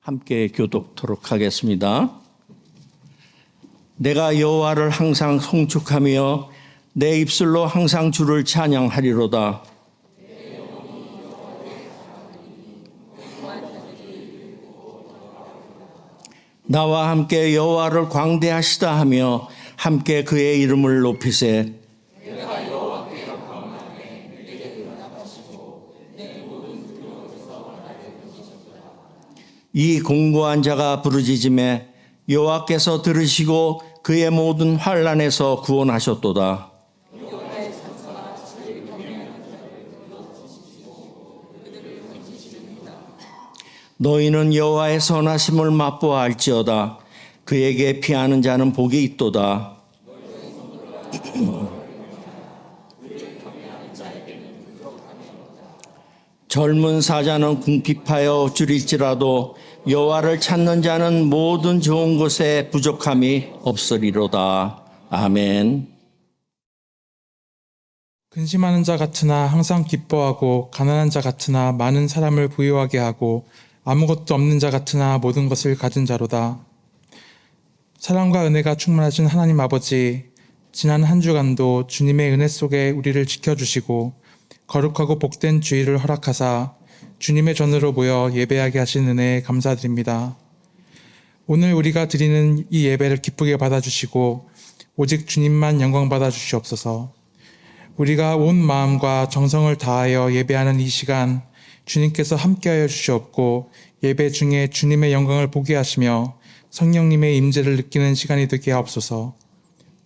함께 교독토록 하겠습니다. 내가 여호와를 항상 송축하며 내 입술로 항상 주를 찬양하리로다. 나와 함께 여호와를 광대하시다 하며 함께 그의 이름을 높이세. 이 공고한 자가 부르짖음에 여호와께서 들으시고 그의 모든 환난에서 구원하셨도다. 너희는 여호와의 선하심을 맛보아할지어다. 그에게 피하는 자는 복이 있도다. 젊은 사자는 궁핍하여 줄일지라도 여호와를 찾는 자는 모든 좋은 것에 부족함이 없으리로다. 아멘. 근심하는 자 같으나 항상 기뻐하고 가난한 자 같으나 많은 사람을 부유하게 하고 아무것도 없는 자 같으나 모든 것을 가진 자로다. 사랑과 은혜가 충만하신 하나님 아버지, 지난 한 주간도 주님의 은혜 속에 우리를 지켜주시고 거룩하고 복된 주일을 허락하사 주님의 전으로 모여 예배하게 하신 은혜에 감사드립니다. 오늘 우리가 드리는 이 예배를 기쁘게 받아주시고 오직 주님만 영광 받아주시옵소서. 우리가 온 마음과 정성을 다하여 예배하는 이 시간 주님께서 함께하여 주시옵고 예배 중에 주님의 영광을 보게 하시며 성령님의 임재를 느끼는 시간이 되게 하옵소서.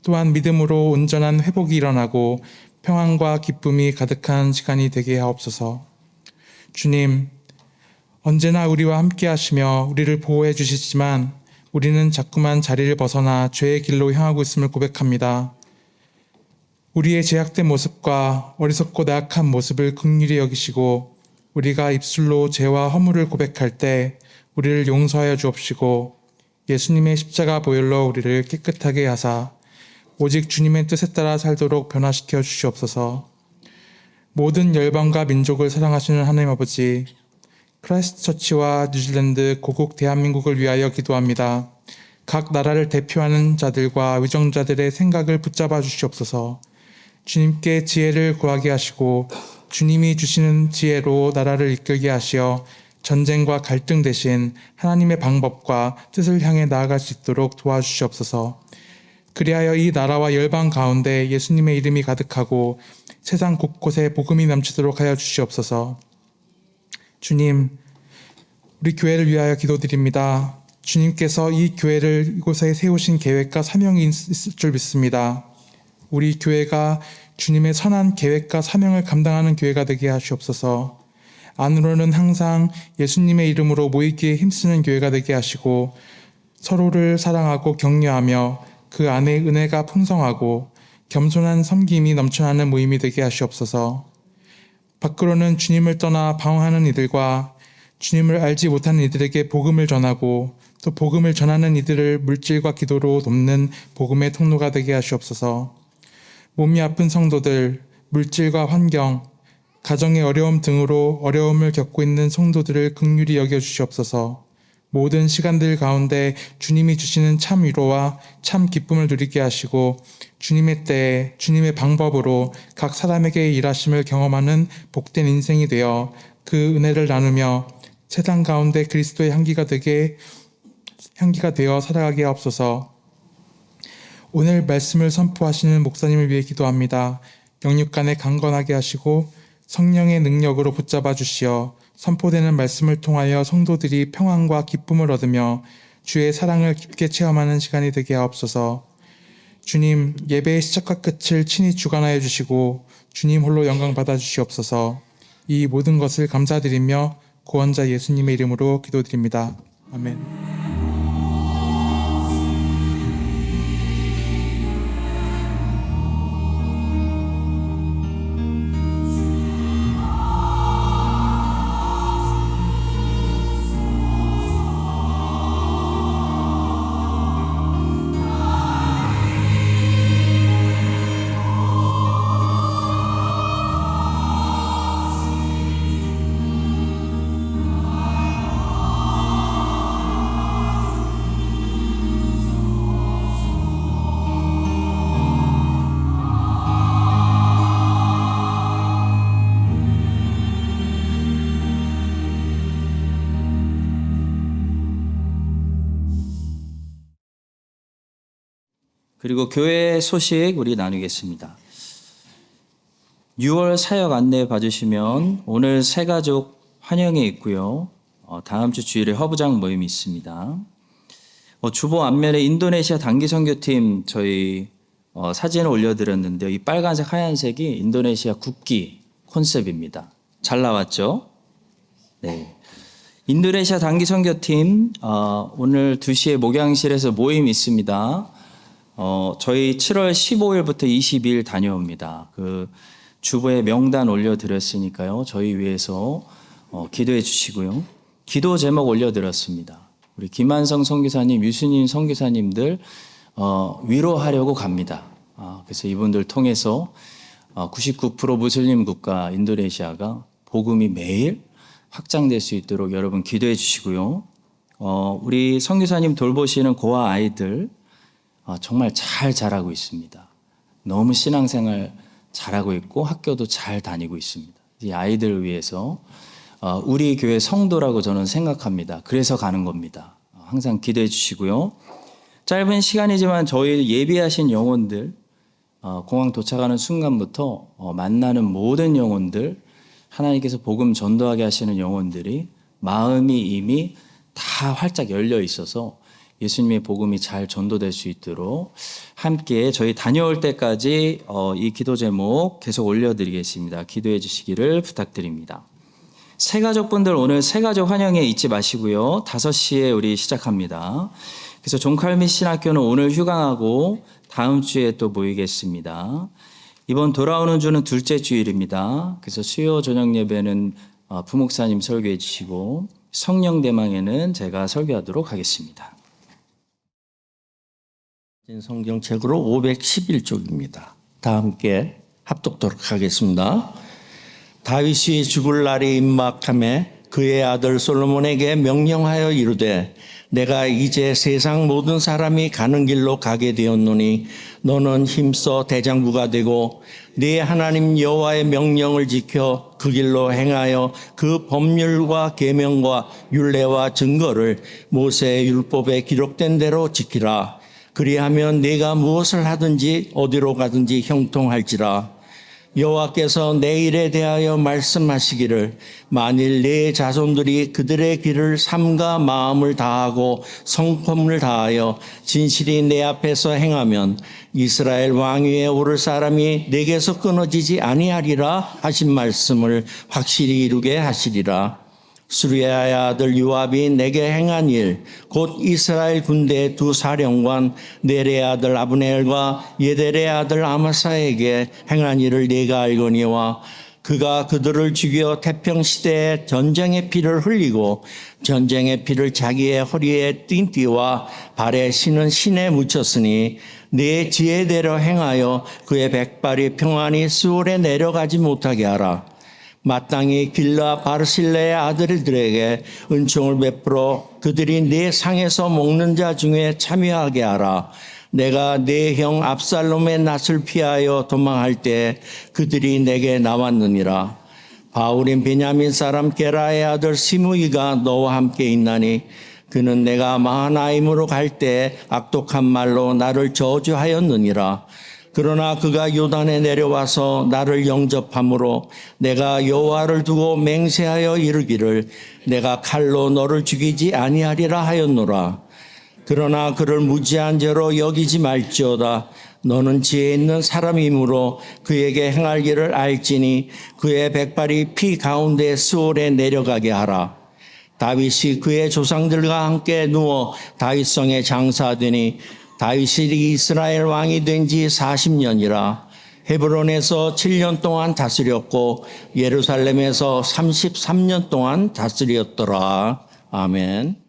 또한 믿음으로 온전한 회복이 일어나고 평안과 기쁨이 가득한 시간이 되게 하옵소서. 주님, 언제나 우리와 함께 하시며 우리를 보호해 주시지만 우리는 자꾸만 자리를 벗어나 죄의 길로 향하고 있음을 고백합니다. 우리의 제약된 모습과 어리석고 나약한 모습을 긍휼히 여기시고 우리가 입술로 죄와 허물을 고백할 때 우리를 용서하여 주옵시고 예수님의 십자가 보혈로 우리를 깨끗하게 하사 오직 주님의 뜻에 따라 살도록 변화시켜 주시옵소서. 모든 열방과 민족을 사랑하시는 하나님 아버지, 크라이스트처치와 뉴질랜드 고국 대한민국을 위하여 기도합니다. 각 나라를 대표하는 자들과 위정자들의 생각을 붙잡아 주시옵소서. 주님께 지혜를 구하게 하시고 주님이 주시는 지혜로 나라를 이끌게 하시어 전쟁과 갈등 대신 하나님의 방법과 뜻을 향해 나아갈 수 있도록 도와주시옵소서. 그리하여 이 나라와 열방 가운데 예수님의 이름이 가득하고 세상 곳곳에 복음이 넘치도록 하여 주시옵소서. 주님, 우리 교회를 위하여 기도드립니다. 주님께서 이 교회를 이곳에 세우신 계획과 사명이 있을 줄 믿습니다. 우리 교회가 주님의 선한 계획과 사명을 감당하는 교회가 되게 하시옵소서. 안으로는 항상 예수님의 이름으로 모이기에 힘쓰는 교회가 되게 하시고 서로를 사랑하고 격려하며 그 안에 은혜가 풍성하고 겸손한 섬김이 넘쳐나는 모임이 되게 하시옵소서. 밖으로는 주님을 떠나 방황하는 이들과 주님을 알지 못하는 이들에게 복음을 전하고 또 복음을 전하는 이들을 물질과 기도로 돕는 복음의 통로가 되게 하시옵소서. 몸이 아픈 성도들, 물질과 환경, 가정의 어려움 등으로 어려움을 겪고 있는 성도들을 긍휼히 여겨주시옵소서. 모든 시간들 가운데 주님이 주시는 참 위로와 참 기쁨을 누리게 하시고 주님의 때에 주님의 방법으로 각 사람에게 일하심을 경험하는 복된 인생이 되어 그 은혜를 나누며 세상 가운데 그리스도의 향기가 되어 살아가게 하옵소서. 오늘 말씀을 선포하시는 목사님을 위해 기도합니다. 영육간에 강건하게 하시고 성령의 능력으로 붙잡아 주시어 선포되는 말씀을 통하여 성도들이 평안과 기쁨을 얻으며 주의 사랑을 깊게 체험하는 시간이 되게 하옵소서. 주님, 예배의 시작과 끝을 친히 주관하여 주시고 주님 홀로 영광 받아 주시옵소서. 이 모든 것을 감사드리며 구원자 예수님의 이름으로 기도드립니다. 아멘. 그리고 교회 소식 우리 나누겠습니다. 6월 사역 안내 봐주시면 오늘 새가족 환영회 있고요. 다음 주 주일에 허브장 모임이 있습니다. 주보 앞면에 인도네시아 단기 선교팀 저희 사진을 올려드렸는데요. 이 빨간색 하얀색이 인도네시아 국기 콘셉트입니다. 잘 나왔죠? 네. 인도네시아 단기 선교팀 오늘 2시에 목양실에서 모임이 있습니다. 저희 7월 15일부터 22일 다녀옵니다. 그 주보에 명단 올려드렸으니까요. 저희 위해서 기도해 주시고요. 기도 제목 올려드렸습니다. 우리 김한성 선교사님, 유수님 선교사님들 위로하려고 갑니다. 그래서 이분들 통해서 99% 무슬림 국가 인도네시아가 복음이 매일 확장될 수 있도록 여러분 기도해 주시고요. 우리 선교사님 돌보시는 고아 아이들 정말 잘 자라고 있습니다. 너무 신앙생활 잘하고 있고 학교도 잘 다니고 있습니다. 이 아이들을 위해서 우리 교회 성도라고 저는 생각합니다. 그래서 가는 겁니다. 항상 기도해 주시고요. 짧은 시간이지만 저희 예비하신 영혼들 공항 도착하는 순간부터 만나는 모든 영혼들 하나님께서 복음 전도하게 하시는 영혼들이 마음이 이미 다 활짝 열려 있어서 예수님의 복음이 잘 전도될 수 있도록 함께 저희 다녀올 때까지 이 기도 제목 계속 올려드리겠습니다. 기도해 주시기를 부탁드립니다. 새가족분들 오늘 새가족 환영회 잊지 마시고요. 5시에 우리 시작합니다. 그래서 종칼미 신학교는 오늘 휴강하고 다음 주에 또 모이겠습니다. 이번 돌아오는 주는 둘째 주일입니다. 그래서 수요 저녁 예배는 부목사님 설교해 주시고 성령 대망에는 제가 설교하도록 하겠습니다. 성경책으로 511쪽입니다. 다 함께 합독토록 하겠습니다. 다윗이 죽을 날이 임박함에 그의 아들 솔로몬에게 명령하여 이르되 내가 이제 세상 모든 사람이 가는 길로 가게 되었노니 너는 힘써 대장부가 되고 네 하나님 여호와의 명령을 지켜 그 길로 행하여 그 법률과 계명과 율례와 증거를 모세의 율법에 기록된 대로 지키라. 그리하면 네가 무엇을 하든지 어디로 가든지 형통할지라. 여호와께서 내 일에 대하여 말씀하시기를 만일 네 자손들이 그들의 길을 삼가 마음을 다하고 성품을 다하여 진실이 내 앞에서 행하면 이스라엘 왕위에 오를 사람이 내게서 끊어지지 아니하리라 하신 말씀을 확실히 이루게 하시리라. 수리아의 아들 요압이 내게 행한 일, 곧 이스라엘 군대의 두 사령관 네레의 아들 아브넬과 예델의 아들 아마사에게 행한 일을 네가 알거니와 그가 그들을 죽여 태평시대에 전쟁의 피를 흘리고 전쟁의 피를 자기의 허리에 띈 띠와 발에 신은 신에 묻혔으니 네 지혜대로 행하여 그의 백발이 평안히 수월에 내려가지 못하게 하라. 마땅히 길라 바르실레의 아들들에게 은총을 베풀어 그들이 네 상에서 먹는 자 중에 참여하게 하라. 내가 네 형 압살롬의 낯을 피하여 도망할 때 그들이 내게 나왔느니라. 바울인 베냐민 사람 게라의 아들 시므이가 너와 함께 있나니 그는 내가 마하나임으로 갈 때 악독한 말로 나를 저주하였느니라. 그러나 그가 요단에 내려와서 나를 영접함으로 내가 여호와를 두고 맹세하여 이르기를 내가 칼로 너를 죽이지 아니하리라 하였노라. 그러나 그를 무지한 죄로 여기지 말지어다. 너는 지혜 있는 사람이므로 그에게 행할 일을 알지니 그의 백발이 피 가운데 수월에 내려가게 하라. 다윗이 그의 조상들과 함께 누워 다윗성에 장사되니 다윗이 이스라엘 왕이 된 지 40년이라. 헤브론에서 7년 동안 다스렸고 예루살렘에서 33년 동안 다스렸더라. 아멘.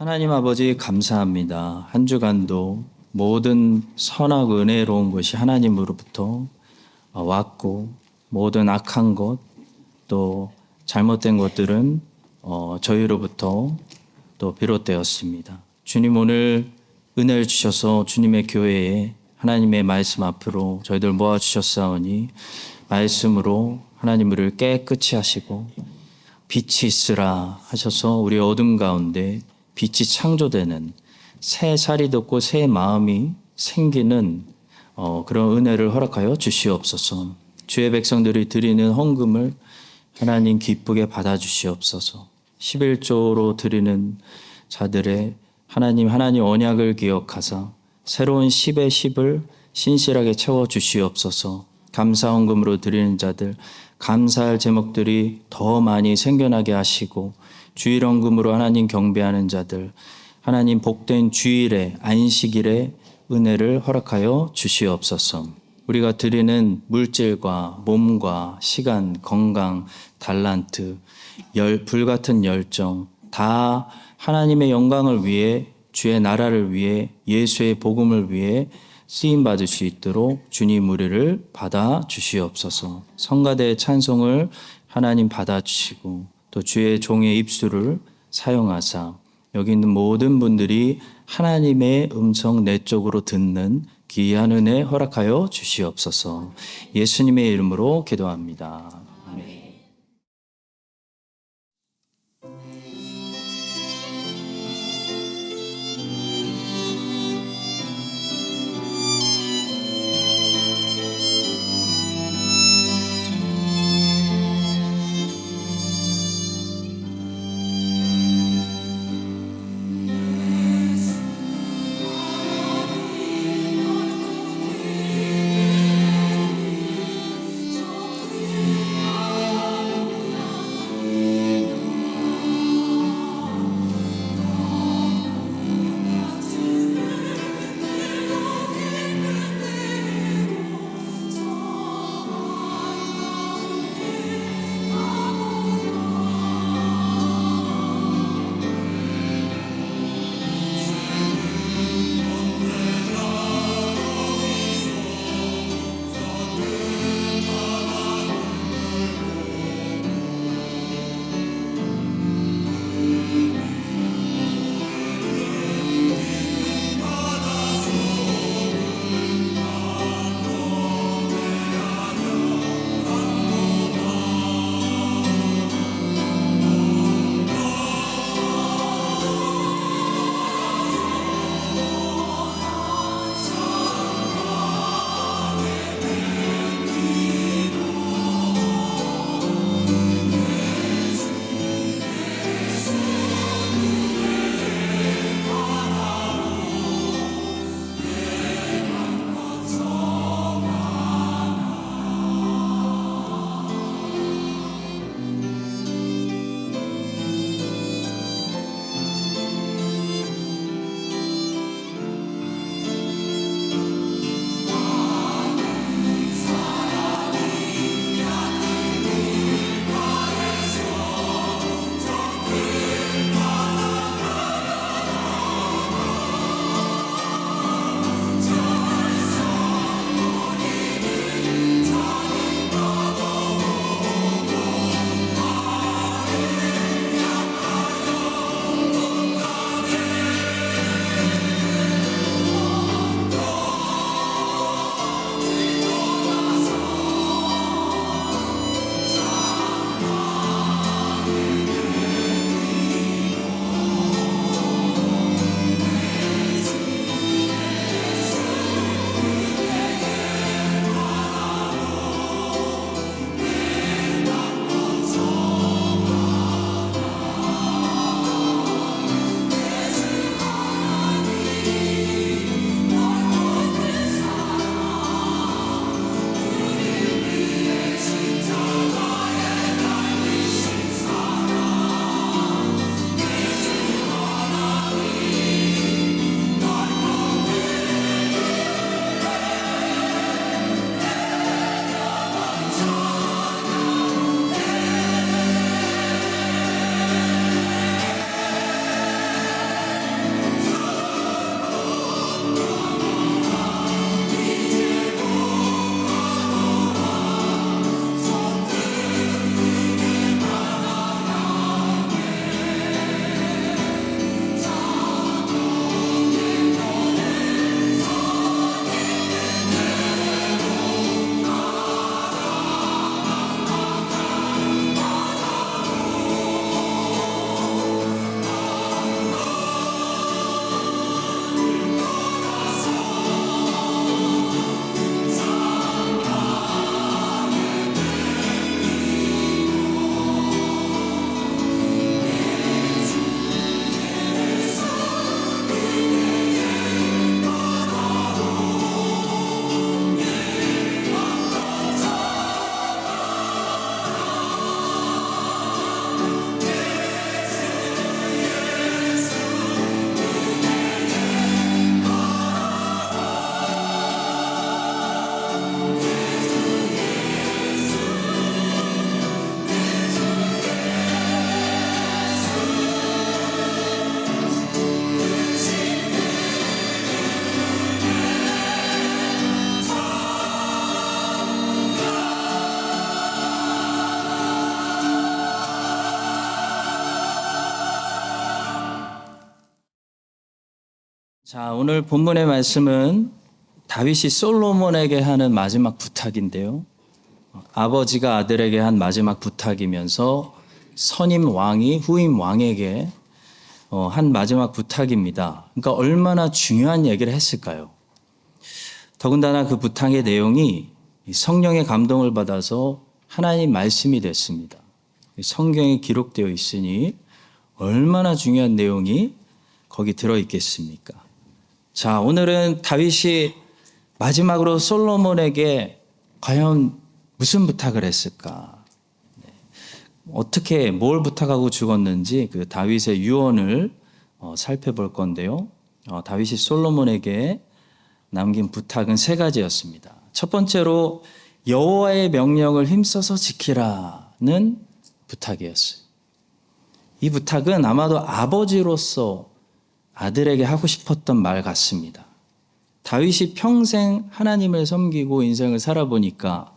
하나님 아버지 감사합니다. 한 주간도 모든 선하고 은혜로운 것이 하나님으로부터 왔고 모든 악한 것 또 잘못된 것들은 저희로부터 또 비롯되었습니다. 주님 오늘 은혜를 주셔서 주님의 교회에 하나님의 말씀 앞으로 저희들 모아주셨사오니 말씀으로 하나님 우리를 깨끗이 하시고 빛이 있으라 하셔서 우리 어둠 가운데 빛이 창조되는 새 살이 돋고 새 마음이 생기는 그런 은혜를 허락하여 주시옵소서. 주의 백성들이 드리는 헌금을 하나님 기쁘게 받아주시옵소서. 11조로 드리는 자들의 하나님 언약을 기억하사 새로운 10의 10을 신실하게 채워주시옵소서. 감사 헌금으로 드리는 자들 감사할 제목들이 더 많이 생겨나게 하시고 주일 헌금으로 하나님 경배하는 자들 하나님 복된 주일에 안식일에 은혜를 허락하여 주시옵소서. 우리가 드리는 물질과 몸과 시간, 건강, 달란트, 불같은 열정 다 하나님의 영광을 위해 주의 나라를 위해 예수의 복음을 위해 쓰임받을 수 있도록 주님 우리를 받아 주시옵소서. 성가대의 찬송을 하나님 받아 주시고 또 주의 종의 입술을 사용하사 여기 있는 모든 분들이 하나님의 음성 내적으로 듣는 귀한 은혜 허락하여 주시옵소서. 예수님의 이름으로 기도합니다. 아멘. 자, 오늘 본문의 말씀은 다윗이 솔로몬에게 하는 마지막 부탁인데요. 아버지가 아들에게 한 마지막 부탁이면서 선임 왕이 후임 왕에게 한 마지막 부탁입니다. 그러니까 얼마나 중요한 얘기를 했을까요? 더군다나 그 부탁의 내용이 성령의 감동을 받아서 하나님 말씀이 됐습니다. 성경에 기록되어 있으니 얼마나 중요한 내용이 거기 들어있겠습니까? 자, 오늘은 다윗이 마지막으로 솔로몬에게 과연 무슨 부탁을 했을까? 어떻게 뭘 부탁하고 죽었는지 그 다윗의 유언을 살펴볼 건데요. 다윗이 솔로몬에게 남긴 부탁은 세 가지였습니다. 첫 번째로 여호와의 명령을 힘써서 지키라는 부탁이었어요. 이 부탁은 아마도 아버지로서 아들에게 하고 싶었던 말 같습니다. 다윗이 평생 하나님을 섬기고 인생을 살아보니까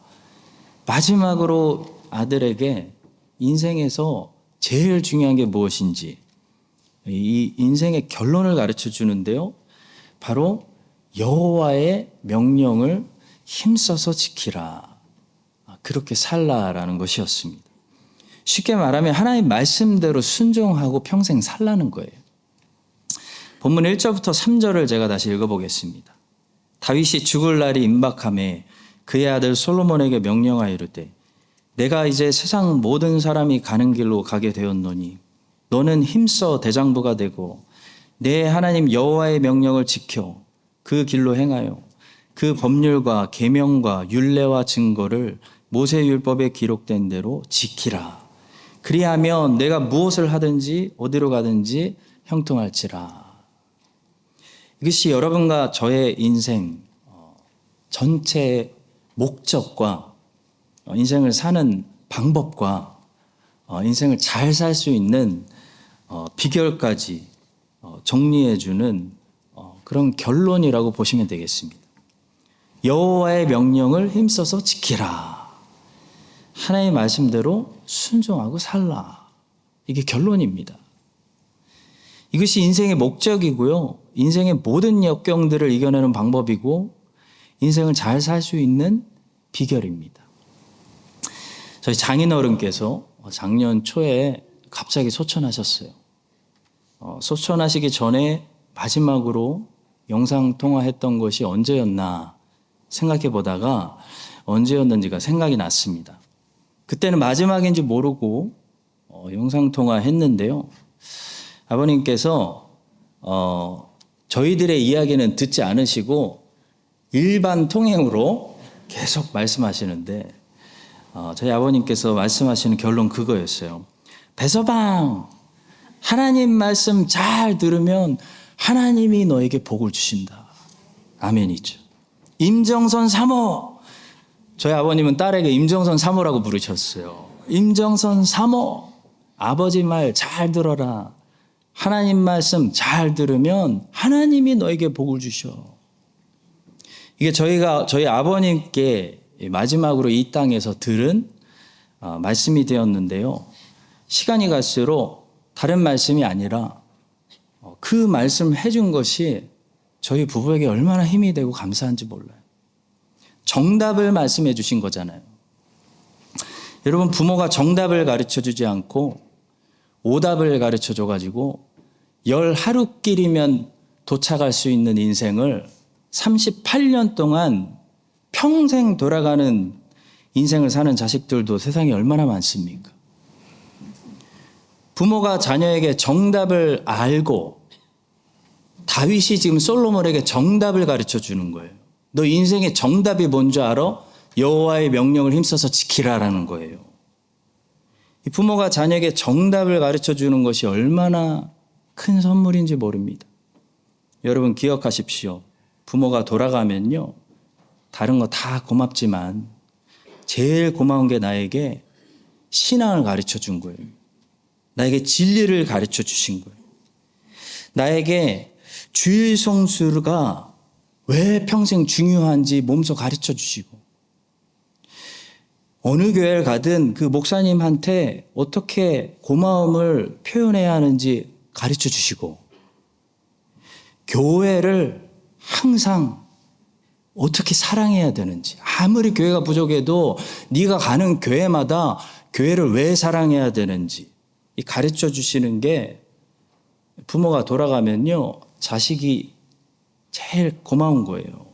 마지막으로 아들에게 인생에서 제일 중요한 게 무엇인지 이 인생의 결론을 가르쳐 주는데요. 바로 여호와의 명령을 힘써서 지키라. 그렇게 살라라는 것이었습니다. 쉽게 말하면 하나님 말씀대로 순종하고 평생 살라는 거예요. 본문 1절부터 3절을 제가 다시 읽어보겠습니다. 다윗이 죽을 날이 임박하매 그의 아들 솔로몬에게 명령하여 이르되 내가 이제 세상 모든 사람이 가는 길로 가게 되었노니 너는 힘써 대장부가 되고 내 하나님 여호와의 명령을 지켜 그 길로 행하여 그 법률과 계명과 율례와 증거를 모세율법에 기록된 대로 지키라. 그리하면 내가 무엇을 하든지 어디로 가든지 형통할지라. 이것이 여러분과 저의 인생 전체의 목적과 인생을 사는 방법과 인생을 잘 살 수 있는 비결까지 정리해주는 그런 결론이라고 보시면 되겠습니다. 여호와의 명령을 힘써서 지키라. 하나님의 말씀대로 순종하고 살라. 이게 결론입니다. 이것이 인생의 목적이고요. 인생의 모든 역경들을 이겨내는 방법이고 인생을 잘 살 수 있는 비결입니다. 저희 장인어른께서 작년 초에 갑자기 소천하셨어요. 소천하시기 전에 마지막으로 영상통화했던 것이 언제였나 생각해 보다가 언제였는지가 생각이 났습니다. 그때는 마지막인지 모르고 영상통화했는데요. 아버님께서 저희들의 이야기는 듣지 않으시고 일반 통행으로 계속 말씀하시는데 저희 아버님께서 말씀하시는 결론 그거였어요. 배서방, 하나님 말씀 잘 들으면 하나님이 너에게 복을 주신다. 아멘이죠. 임정선 사모, 저희 아버님은 딸에게 임정선 사모라고 부르셨어요. 임정선 사모, 아버지 말 잘 들어라. 하나님 말씀 잘 들으면 하나님이 너에게 복을 주셔. 이게 저희 아버님께 마지막으로 이 땅에서 들은 말씀이 되었는데요. 시간이 갈수록 다른 말씀이 아니라 그 말씀 해준 것이 저희 부부에게 얼마나 힘이 되고 감사한지 몰라요. 정답을 말씀해 주신 거잖아요. 여러분, 부모가 정답을 가르쳐 주지 않고 오답을 가르쳐 줘가지고 10하루길이면 도착할 수 있는 인생을 38년 동안 평생 돌아가는 인생을 사는 자식들도 세상에 얼마나 많습니까? 부모가 자녀에게 정답을 알고 다윗이 지금 솔로몬에게 정답을 가르쳐 주는 거예요. 너 인생의 정답이 뭔지 알아? 여호와의 명령을 힘써서 지키라라는 거예요. 이 부모가 자녀에게 정답을 가르쳐 주는 것이 얼마나 큰 선물인지 모릅니다. 여러분 기억하십시오. 부모가 돌아가면요. 다른 거 다 고맙지만 제일 고마운 게 나에게 신앙을 가르쳐 준 거예요. 나에게 진리를 가르쳐 주신 거예요. 나에게 주일 성수가 왜 평생 중요한지 몸소 가르쳐 주시고 어느 교회를 가든 그 목사님한테 어떻게 고마움을 표현해야 하는지 가르쳐 주시고 교회를 항상 어떻게 사랑해야 되는지, 아무리 교회가 부족해도 네가 가는 교회마다 교회를 왜 사랑해야 되는지 가르쳐 주시는 게, 부모가 돌아가면요 자식이 제일 고마운 거예요.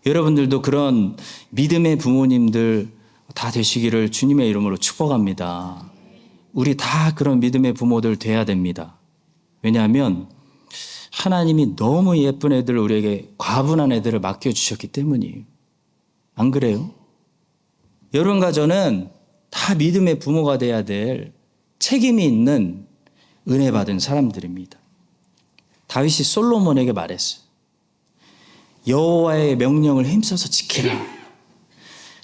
여러분들도 그런 믿음의 부모님들 다 되시기를 주님의 이름으로 축복합니다. 우리 다 그런 믿음의 부모들 돼야 됩니다. 왜냐하면 하나님이 너무 예쁜 애들, 우리에게 과분한 애들을 맡겨주셨기 때문이에요. 안 그래요? 여러분과 저는 다 믿음의 부모가 돼야 될 책임이 있는 은혜 받은 사람들입니다. 다윗이 솔로몬에게 말했어요. 여호와의 명령을 힘써서 지키라.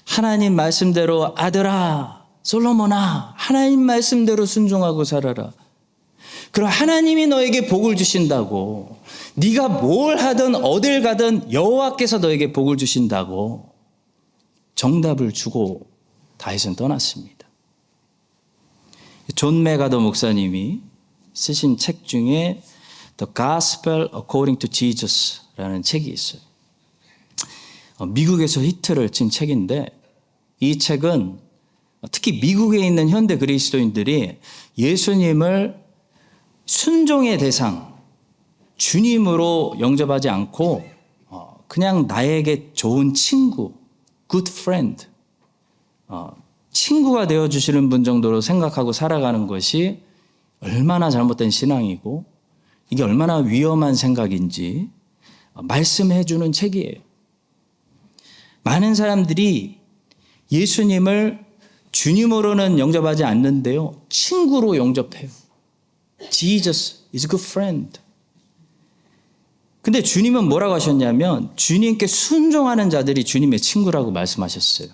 하나님 말씀대로, 아들아, 솔로몬아, 하나님 말씀대로 순종하고 살아라. 그럼 하나님이 너에게 복을 주신다고, 네가 뭘 하든 어딜 가든 여호와께서 너에게 복을 주신다고 정답을 주고 다윗은 떠났습니다. 존 메가더 목사님이 쓰신 책 중에 The Gospel According to Jesus라는 책이 있어요. 미국에서 히트를 친 책인데, 이 책은 특히 미국에 있는 현대 그리스도인들이 예수님을 순종의 대상, 주님으로 영접하지 않고 그냥 나에게 좋은 친구, good friend, 친구가 되어주시는 분 정도로 생각하고 살아가는 것이 얼마나 잘못된 신앙이고 이게 얼마나 위험한 생각인지 말씀해 주는 책이에요. 많은 사람들이 예수님을 주님으로는 영접하지 않는데요, 친구로 영접해요. Jesus is a good friend. 근데 주님은 뭐라고 하셨냐면, 주님께 순종하는 자들이 주님의 친구라고 말씀하셨어요.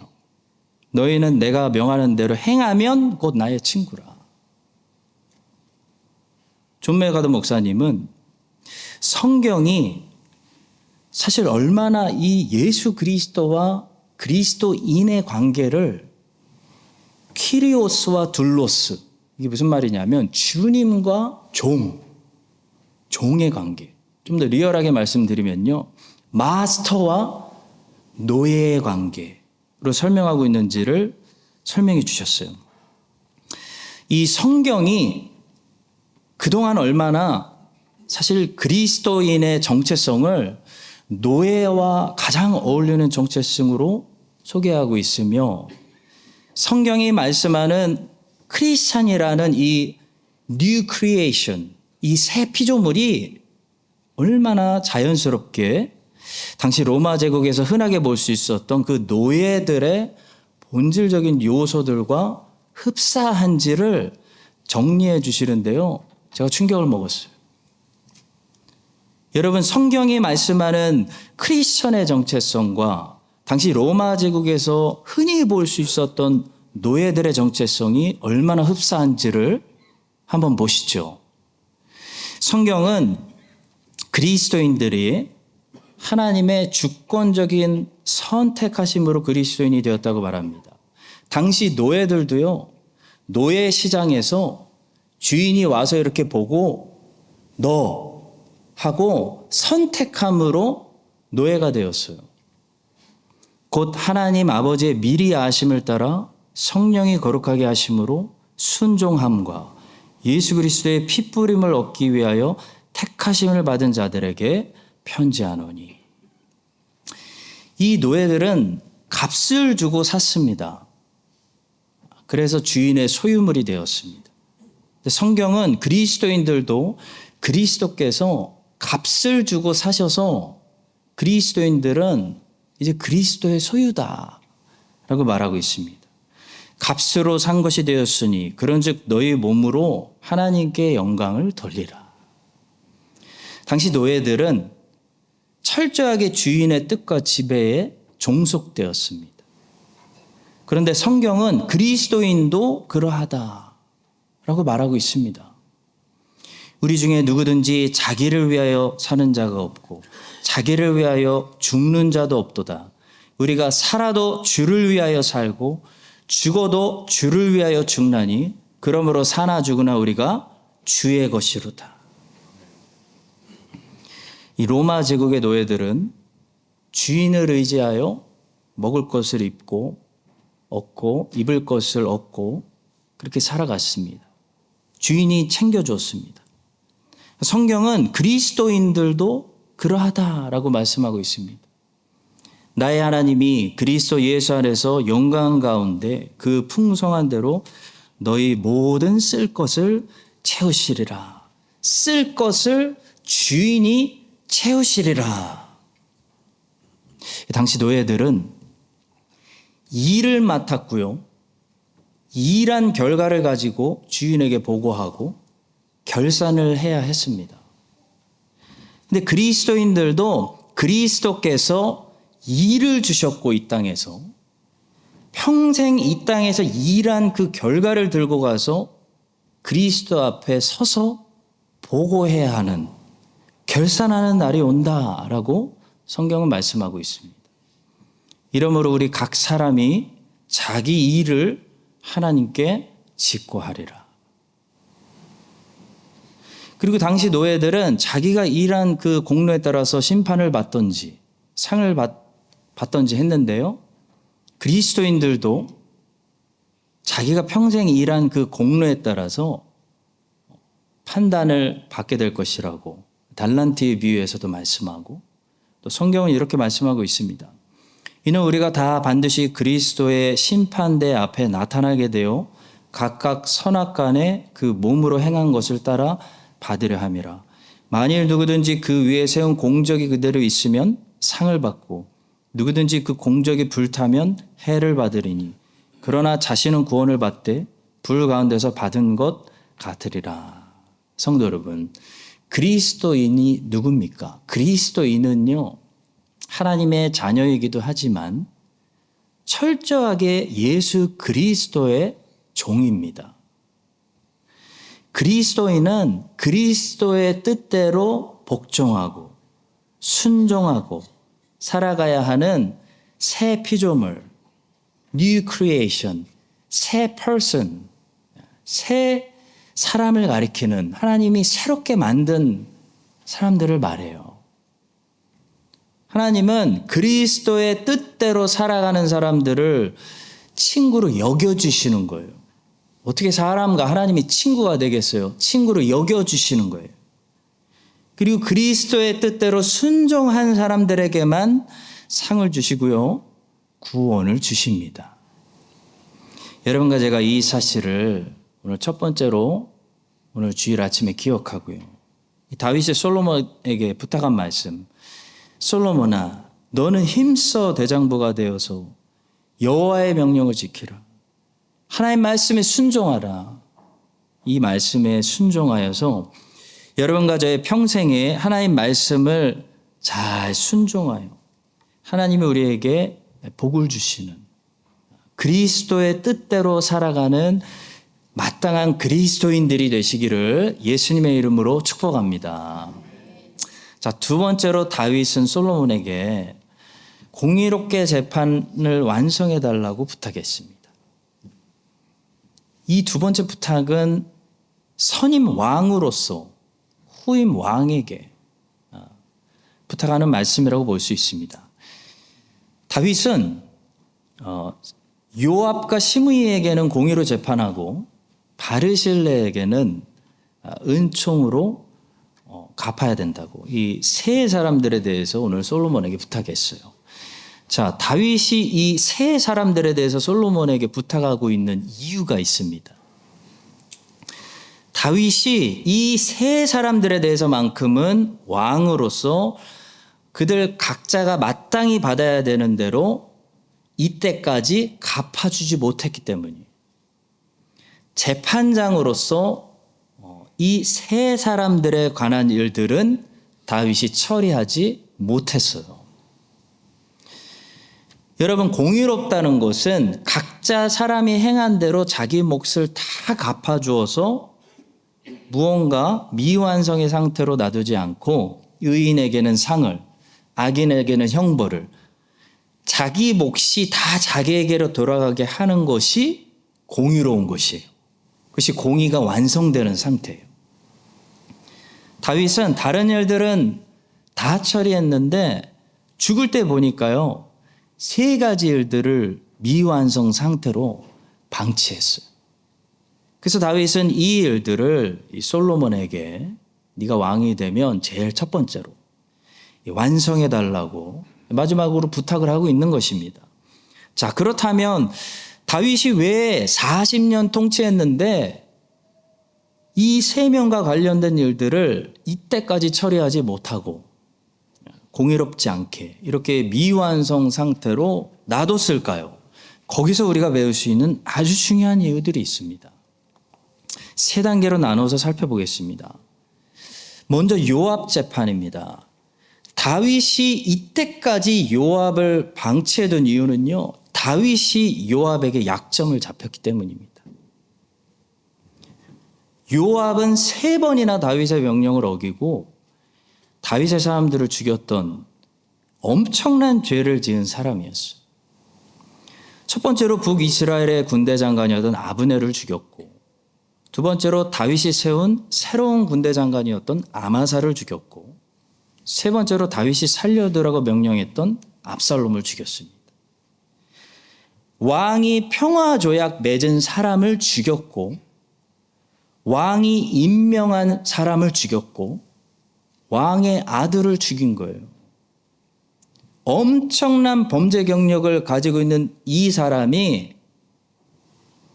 너희는 내가 명하는 대로 행하면 곧 나의 친구라. 존 메가더 목사님은 성경이 사실 얼마나 이 예수 그리스도와 그리스도인의 관계를 키리오스와 둘로스, 이게 무슨 말이냐면 주님과 종의 관계. 좀 더 리얼하게 말씀드리면요, 마스터와 노예의 관계로 설명하고 있는지를 설명해 주셨어요. 이 성경이 그동안 얼마나 사실 그리스도인의 정체성을 노예와 가장 어울리는 정체성으로 소개하고 있으며, 성경이 말씀하는 크리스찬이라는 이 뉴 크리에이션, 이 새 피조물이 얼마나 자연스럽게 당시 로마 제국에서 흔하게 볼 수 있었던 그 노예들의 본질적인 요소들과 흡사한지를 정리해 주시는데요, 제가 충격을 먹었어요. 여러분, 성경이 말씀하는 크리스천의 정체성과 당시 로마 제국에서 흔히 볼 수 있었던 노예들의 정체성이 얼마나 흡사한지를 한번 보시죠. 성경은 그리스도인들이 하나님의 주권적인 선택하심으로 그리스도인이 되었다고 말합니다. 당시 노예들도요, 노예 시장에서 주인이 와서 이렇게 보고 너 하고 선택함으로 노예가 되었어요. 곧 하나님 아버지의 미리 아심을 따라 성령이 거룩하게 하심으로 순종함과 예수 그리스도의 피뿌림을 얻기 위하여 택하심을 받은 자들에게 편지하노니. 이 노예들은 값을 주고 샀습니다. 그래서 주인의 소유물이 되었습니다. 성경은 그리스도인들도 그리스도께서 값을 주고 사셔서 그리스도인들은 이제 그리스도의 소유다 라고 말하고 있습니다. 값으로 산 것이 되었으니 그런즉 너희 몸으로 하나님께 영광을 돌리라. 당시 노예들은 철저하게 주인의 뜻과 지배에 종속되었습니다. 그런데 성경은 그리스도인도 그러하다라고 말하고 있습니다. 우리 중에 누구든지 자기를 위하여 사는 자가 없고 자기를 위하여 죽는 자도 없도다. 우리가 살아도 주를 위하여 살고 죽어도 주를 위하여 죽나니 그러므로 사나 죽으나 우리가 주의 것이로다. 이 로마 제국의 노예들은 주인을 의지하여 먹을 것을 얻고 입을 것을 얻고 그렇게 살아갔습니다. 주인이 챙겨줬습니다. 성경은 그리스도인들도 그러하다라고 말씀하고 있습니다. 나의 하나님이 그리스도 예수 안에서 영광 가운데 그 풍성한 대로 너희 모든 쓸 것을 채우시리라. 쓸 것을 주인이 채우시리라. 당시 노예들은 일을 맡았고요. 일한 결과를 가지고 주인에게 보고하고 결산을 해야 했습니다. 근데 그리스도인들도 그리스도께서 일을 주셨고 이 땅에서 평생 이 땅에서 일한 그 결과를 들고 가서 그리스도 앞에 서서 보고해야 하는 결산하는 날이 온다라고 성경은 말씀하고 있습니다. 이러므로 우리 각 사람이 자기 일을 하나님께 짓고 하리라. 그리고 당시 노예들은 자기가 일한 그 공로에 따라서 심판을 받든지 상을 받든지 했는데요. 그리스도인들도 자기가 평생 일한 그 공로에 따라서 판단을 받게 될 것이라고 달란트의 비유에서도 말씀하고 또 성경은 이렇게 말씀하고 있습니다. 이는 우리가 다 반드시 그리스도의 심판대 앞에 나타나게 되어 각각 선악간에 그 몸으로 행한 것을 따라 받으려 함이라. 만일 누구든지 그 위에 세운 공적이 그대로 있으면 상을 받고 누구든지 그 공적이 불타면 해를 받으리니 그러나 자신은 구원을 받되 불 가운데서 받은 것 같으리라. 성도 여러분, 그리스도인이 누굽니까? 그리스도인은요, 하나님의 자녀이기도 하지만 철저하게 예수 그리스도의 종입니다. 그리스도인은 그리스도의 뜻대로 복종하고 순종하고 살아가야 하는 새 피조물, new creation, 새 person, 새 사람을 가리키는 하나님이 새롭게 만든 사람들을 말해요. 하나님은 그리스도의 뜻대로 살아가는 사람들을 친구로 여겨주시는 거예요. 어떻게 사람과 하나님이 친구가 되겠어요? 친구로 여겨주시는 거예요. 그리고 그리스도의 뜻대로 순종한 사람들에게만 상을 주시고요. 구원을 주십니다. 여러분과 제가 이 사실을 오늘 첫 번째로 오늘 주일 아침에 기억하고요. 다윗이 솔로몬에게 부탁한 말씀. 솔로몬아, 너는 힘써 대장부가 되어서 여호와의 명령을 지키라. 하나님 말씀에 순종하라. 이 말씀에 순종하여서 여러분과 저의 평생에 하나님 말씀을 잘 순종하여 하나님이 우리에게 복을 주시는 그리스도의 뜻대로 살아가는 마땅한 그리스도인들이 되시기를 예수님의 이름으로 축복합니다. 자, 두 번째로 다윗은 솔로몬에게 공의롭게 재판을 완성해 달라고 부탁했습니다. 이 두 번째 부탁은 선임 왕으로서 후임 왕에게 부탁하는 말씀이라고 볼 수 있습니다. 다윗은 요압과 시므이에게는 공의로 재판하고 바르실레에게는 은총으로 갚아야 된다고 이 세 사람들에 대해서 오늘 솔로몬에게 부탁했어요. 자, 다윗이 이 세 사람들에 대해서 솔로몬에게 부탁하고 있는 이유가 있습니다. 다윗이 이 세 사람들에 대해서만큼은 왕으로서 그들 각자가 마땅히 받아야 되는 대로 이때까지 갚아주지 못했기 때문이에요. 재판장으로서 이 세 사람들에 관한 일들은 다윗이 처리하지 못했어요. 여러분, 공의롭다는 것은 각자 사람이 행한 대로 자기 몫을 다 갚아주어서 무언가 미완성의 상태로 놔두지 않고 의인에게는 상을, 악인에게는 형벌을 자기 몫이 다 자기에게로 돌아가게 하는 것이 공의로운 것이에요. 그것이 공의가 완성되는 상태예요. 다윗은 다른 일들은 다 처리했는데 죽을 때 보니까요. 3가지 일들을 미완성 상태로 방치했어요. 그래서 다윗은 이 일들을 이 솔로몬에게 네가 왕이 되면 제일 첫 번째로 완성해 달라고 마지막으로 부탁을 하고 있는 것입니다. 자, 그렇다면 다윗이 왜 40년 통치했는데 이 3명과 관련된 일들을 이때까지 처리하지 못하고 공의롭지 않게 이렇게 미완성 상태로 놔뒀을까요? 거기서 우리가 배울 수 있는 아주 중요한 이유들이 있습니다. 3단계로 나눠서 살펴보겠습니다. 먼저 요압 재판입니다. 다윗이 이때까지 요압을 방치해둔 이유는요. 다윗이 요압에게 약점을 잡혔기 때문입니다. 요압은 3번이나 다윗의 명령을 어기고 다윗의 사람들을 죽였던 엄청난 죄를 지은 사람이었어요. 첫 번째로 북이스라엘의 군대 장관이었던 아브넬을 죽였고, 두 번째로 다윗이 세운 새로운 군대 장관이었던 아마사를 죽였고, 세 번째로 다윗이 살려두라고 명령했던 압살롬을 죽였습니다. 왕이 평화조약 맺은 사람을 죽였고, 왕이 임명한 사람을 죽였고, 왕의 아들을 죽인 거예요. 엄청난 범죄 경력을 가지고 있는 이 사람이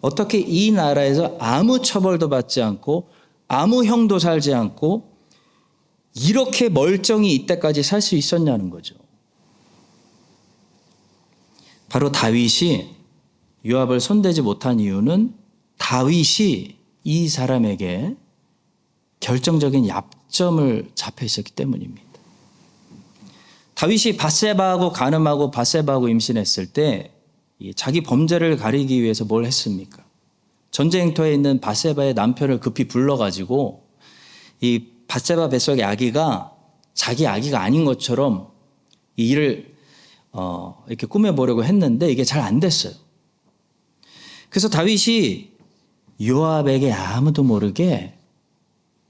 어떻게 이 나라에서 아무 처벌도 받지 않고 아무 형도 살지 않고 이렇게 멀쩡히 이때까지 살 수 있었냐는 거죠. 바로 다윗이 요압을 손대지 못한 이유는 다윗이 이 사람에게 결정적인 약점을 잡혀 있었기 때문입니다. 다윗이 밧세바하고 간음하고 밧세바하고 임신했을 때 자기 범죄를 가리기 위해서 뭘 했습니까? 전쟁터에 있는 밧세바의 남편을 급히 불러가지고 이 밧세바 뱃속의 아기가 자기 아기가 아닌 것처럼 이 일을 이렇게 꾸며보려고 했는데 이게 잘 안 됐어요. 그래서 다윗이 요압에게 아무도 모르게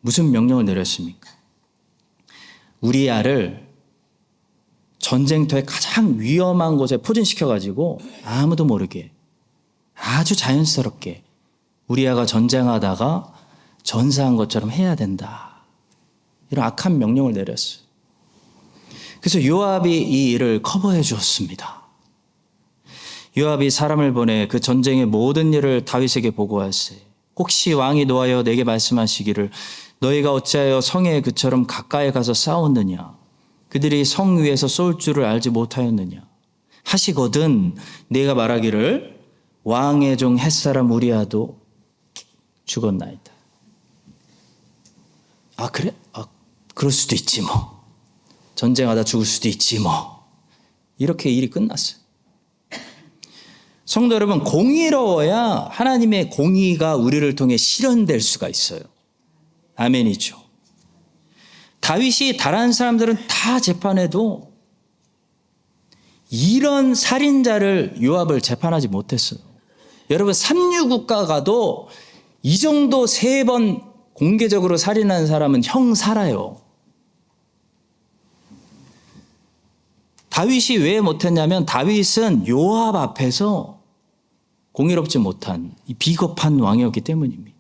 무슨 명령을 내렸습니까? 우리야를 전쟁터의 가장 위험한 곳에 포진시켜가지고 아무도 모르게 아주 자연스럽게 우리야가 전쟁하다가 전사한 것처럼 해야 된다. 이런 악한 명령을 내렸어요. 그래서 요압이 이 일을 커버해 주었습니다. 요압이 사람을 보내 그 전쟁의 모든 일을 다윗에게 보고하세. 혹시 왕이 노하여 내게 말씀하시기를 너희가 어찌하여 성에 그처럼 가까이 가서 싸웠느냐? 그들이 성 위에서 쏠 줄을 알지 못하였느냐? 하시거든 내가 말하기를 왕의 종 햇사람 우리야도 죽었나이다. 아 그래? 그럴 수도 있지 뭐. 전쟁하다 죽을 수도 있지 뭐. 이렇게 일이 끝났어요. 성도 여러분, 공의로워야 하나님의 공의가 우리를 통해 실현될 수가 있어요. 아멘이죠. 다윗이 다른 사람들은 다 재판해도 이런 살인자를 요압을 재판하지 못했어요. 여러분 369가 가도 이 정도 3번 공개적으로 살인한 사람은 형 살아요. 다윗이 왜 못했냐면 다윗은 요압 앞에서 공의롭지 못한 비겁한 왕이었기 때문입니다.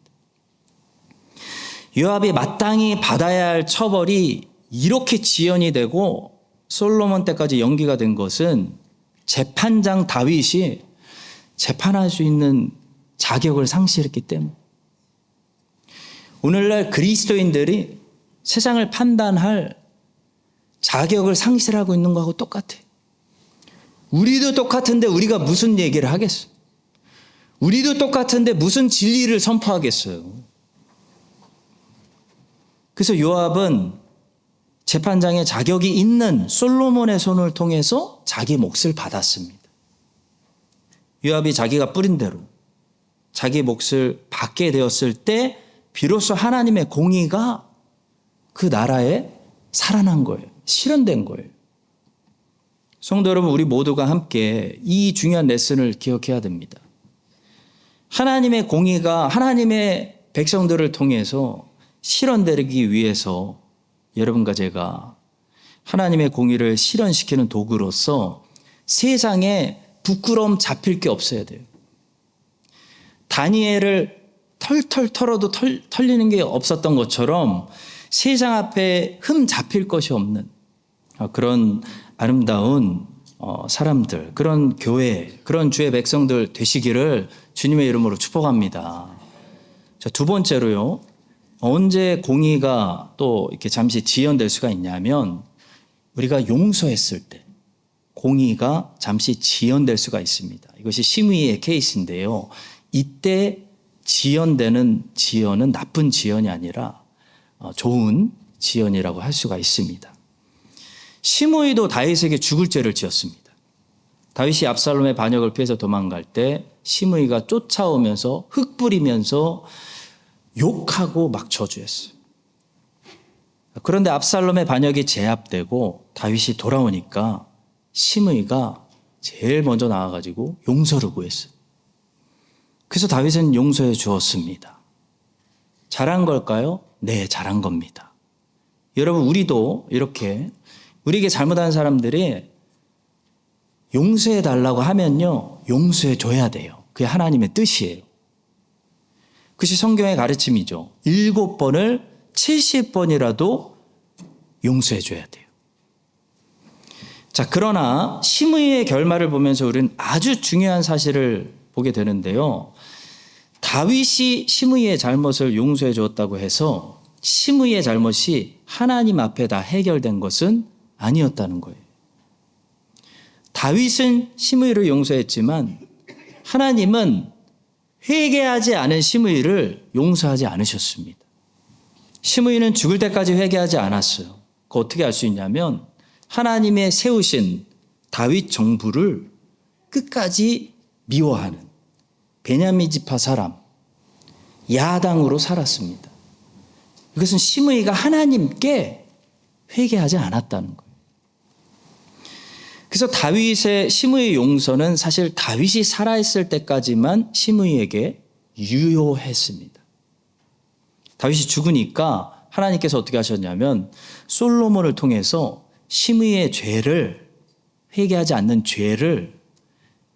요압이 마땅히 받아야 할 처벌이 이렇게 지연이 되고 솔로몬 때까지 연기가 된 것은 재판장 다윗이 재판할 수 있는 자격을 상실했기 때문에 오늘날 그리스도인들이 세상을 판단할 자격을 상실하고 있는 거하고 똑같아요. 우리도 똑같은데 우리가 무슨 얘기를 하겠어요? 우리도 똑같은데 무슨 진리를 선포하겠어요? 그래서 요압은 재판장의 자격이 있는 솔로몬의 손을 통해서 자기 몫을 받았습니다. 요압이 자기가 뿌린 대로 자기 몫을 받게 되었을 때 비로소 하나님의 공의가 그 나라에 살아난 거예요. 실현된 거예요. 성도 여러분, 우리 모두가 함께 이 중요한 레슨을 기억해야 됩니다. 하나님의 공의가 하나님의 백성들을 통해서 실현되기 위해서 여러분과 제가 하나님의 공의를 실현시키는 도구로서 세상에 부끄러움 잡힐 게 없어야 돼요. 다니엘을 털털 털어도 털리는 게 없었던 것처럼 세상 앞에 흠 잡힐 것이 없는 그런 아름다운 사람들, 그런 교회, 그런 주의 백성들 되시기를 주님의 이름으로 축복합니다. 자, 두 번째로요. 언제 공의가 또 이렇게 잠시 지연될 수가 있냐면 우리가 용서했을 때 공의가 잠시 지연될 수가 있습니다. 이것이 심의의 케이스인데요. 이때 지연되는 지연은 나쁜 지연이 아니라 좋은 지연이라고 할 수가 있습니다. 시므이도 다윗에게 죽을 죄를 지었습니다. 다윗이 압살롬의 반역을 피해서 도망갈 때 시므이가 쫓아오면서 흙 뿌리면서 욕하고 막 저주했어요. 그런데 압살롬의 반역이 제압되고 다윗이 돌아오니까 시므이가 제일 먼저 나와가지고 용서를 구했어요. 그래서 다윗은 용서해 주었습니다. 잘한 걸까요? 네, 잘한 겁니다. 여러분, 우리도 이렇게 우리에게 잘못한 사람들이 용서해 달라고 하면요, 용서해 줘야 돼요. 그게 하나님의 뜻이에요. 그것이 성경의 가르침이죠. 7번을 70번이라도 용서해 줘야 돼요. 자, 그러나 시므이의 결말을 보면서 우리는 아주 중요한 사실을 보게 되는데요. 다윗이 시므이의 잘못을 용서해 주었다고 해서 시므이의 잘못이 하나님 앞에 다 해결된 것은 아니었다는 거예요. 다윗은 시므이를 용서했지만 하나님은 회개하지 않은 시므이를 용서하지 않으셨습니다. 시므이는 죽을 때까지 회개하지 않았어요. 그거 어떻게 알 수 있냐면 하나님의 세우신 다윗 정부를 끝까지 미워하는 베냐민 지파 사람, 야당으로 살았습니다. 이것은 시므이가 하나님께 회개하지 않았다는 거예요. 그래서 다윗의 시므이 용서는 사실 다윗이 살아있을 때까지만 시므이에게 유효했습니다. 다윗이 죽으니까 하나님께서 어떻게 하셨냐면 솔로몬을 통해서 시므이의 죄를, 회개하지 않는 죄를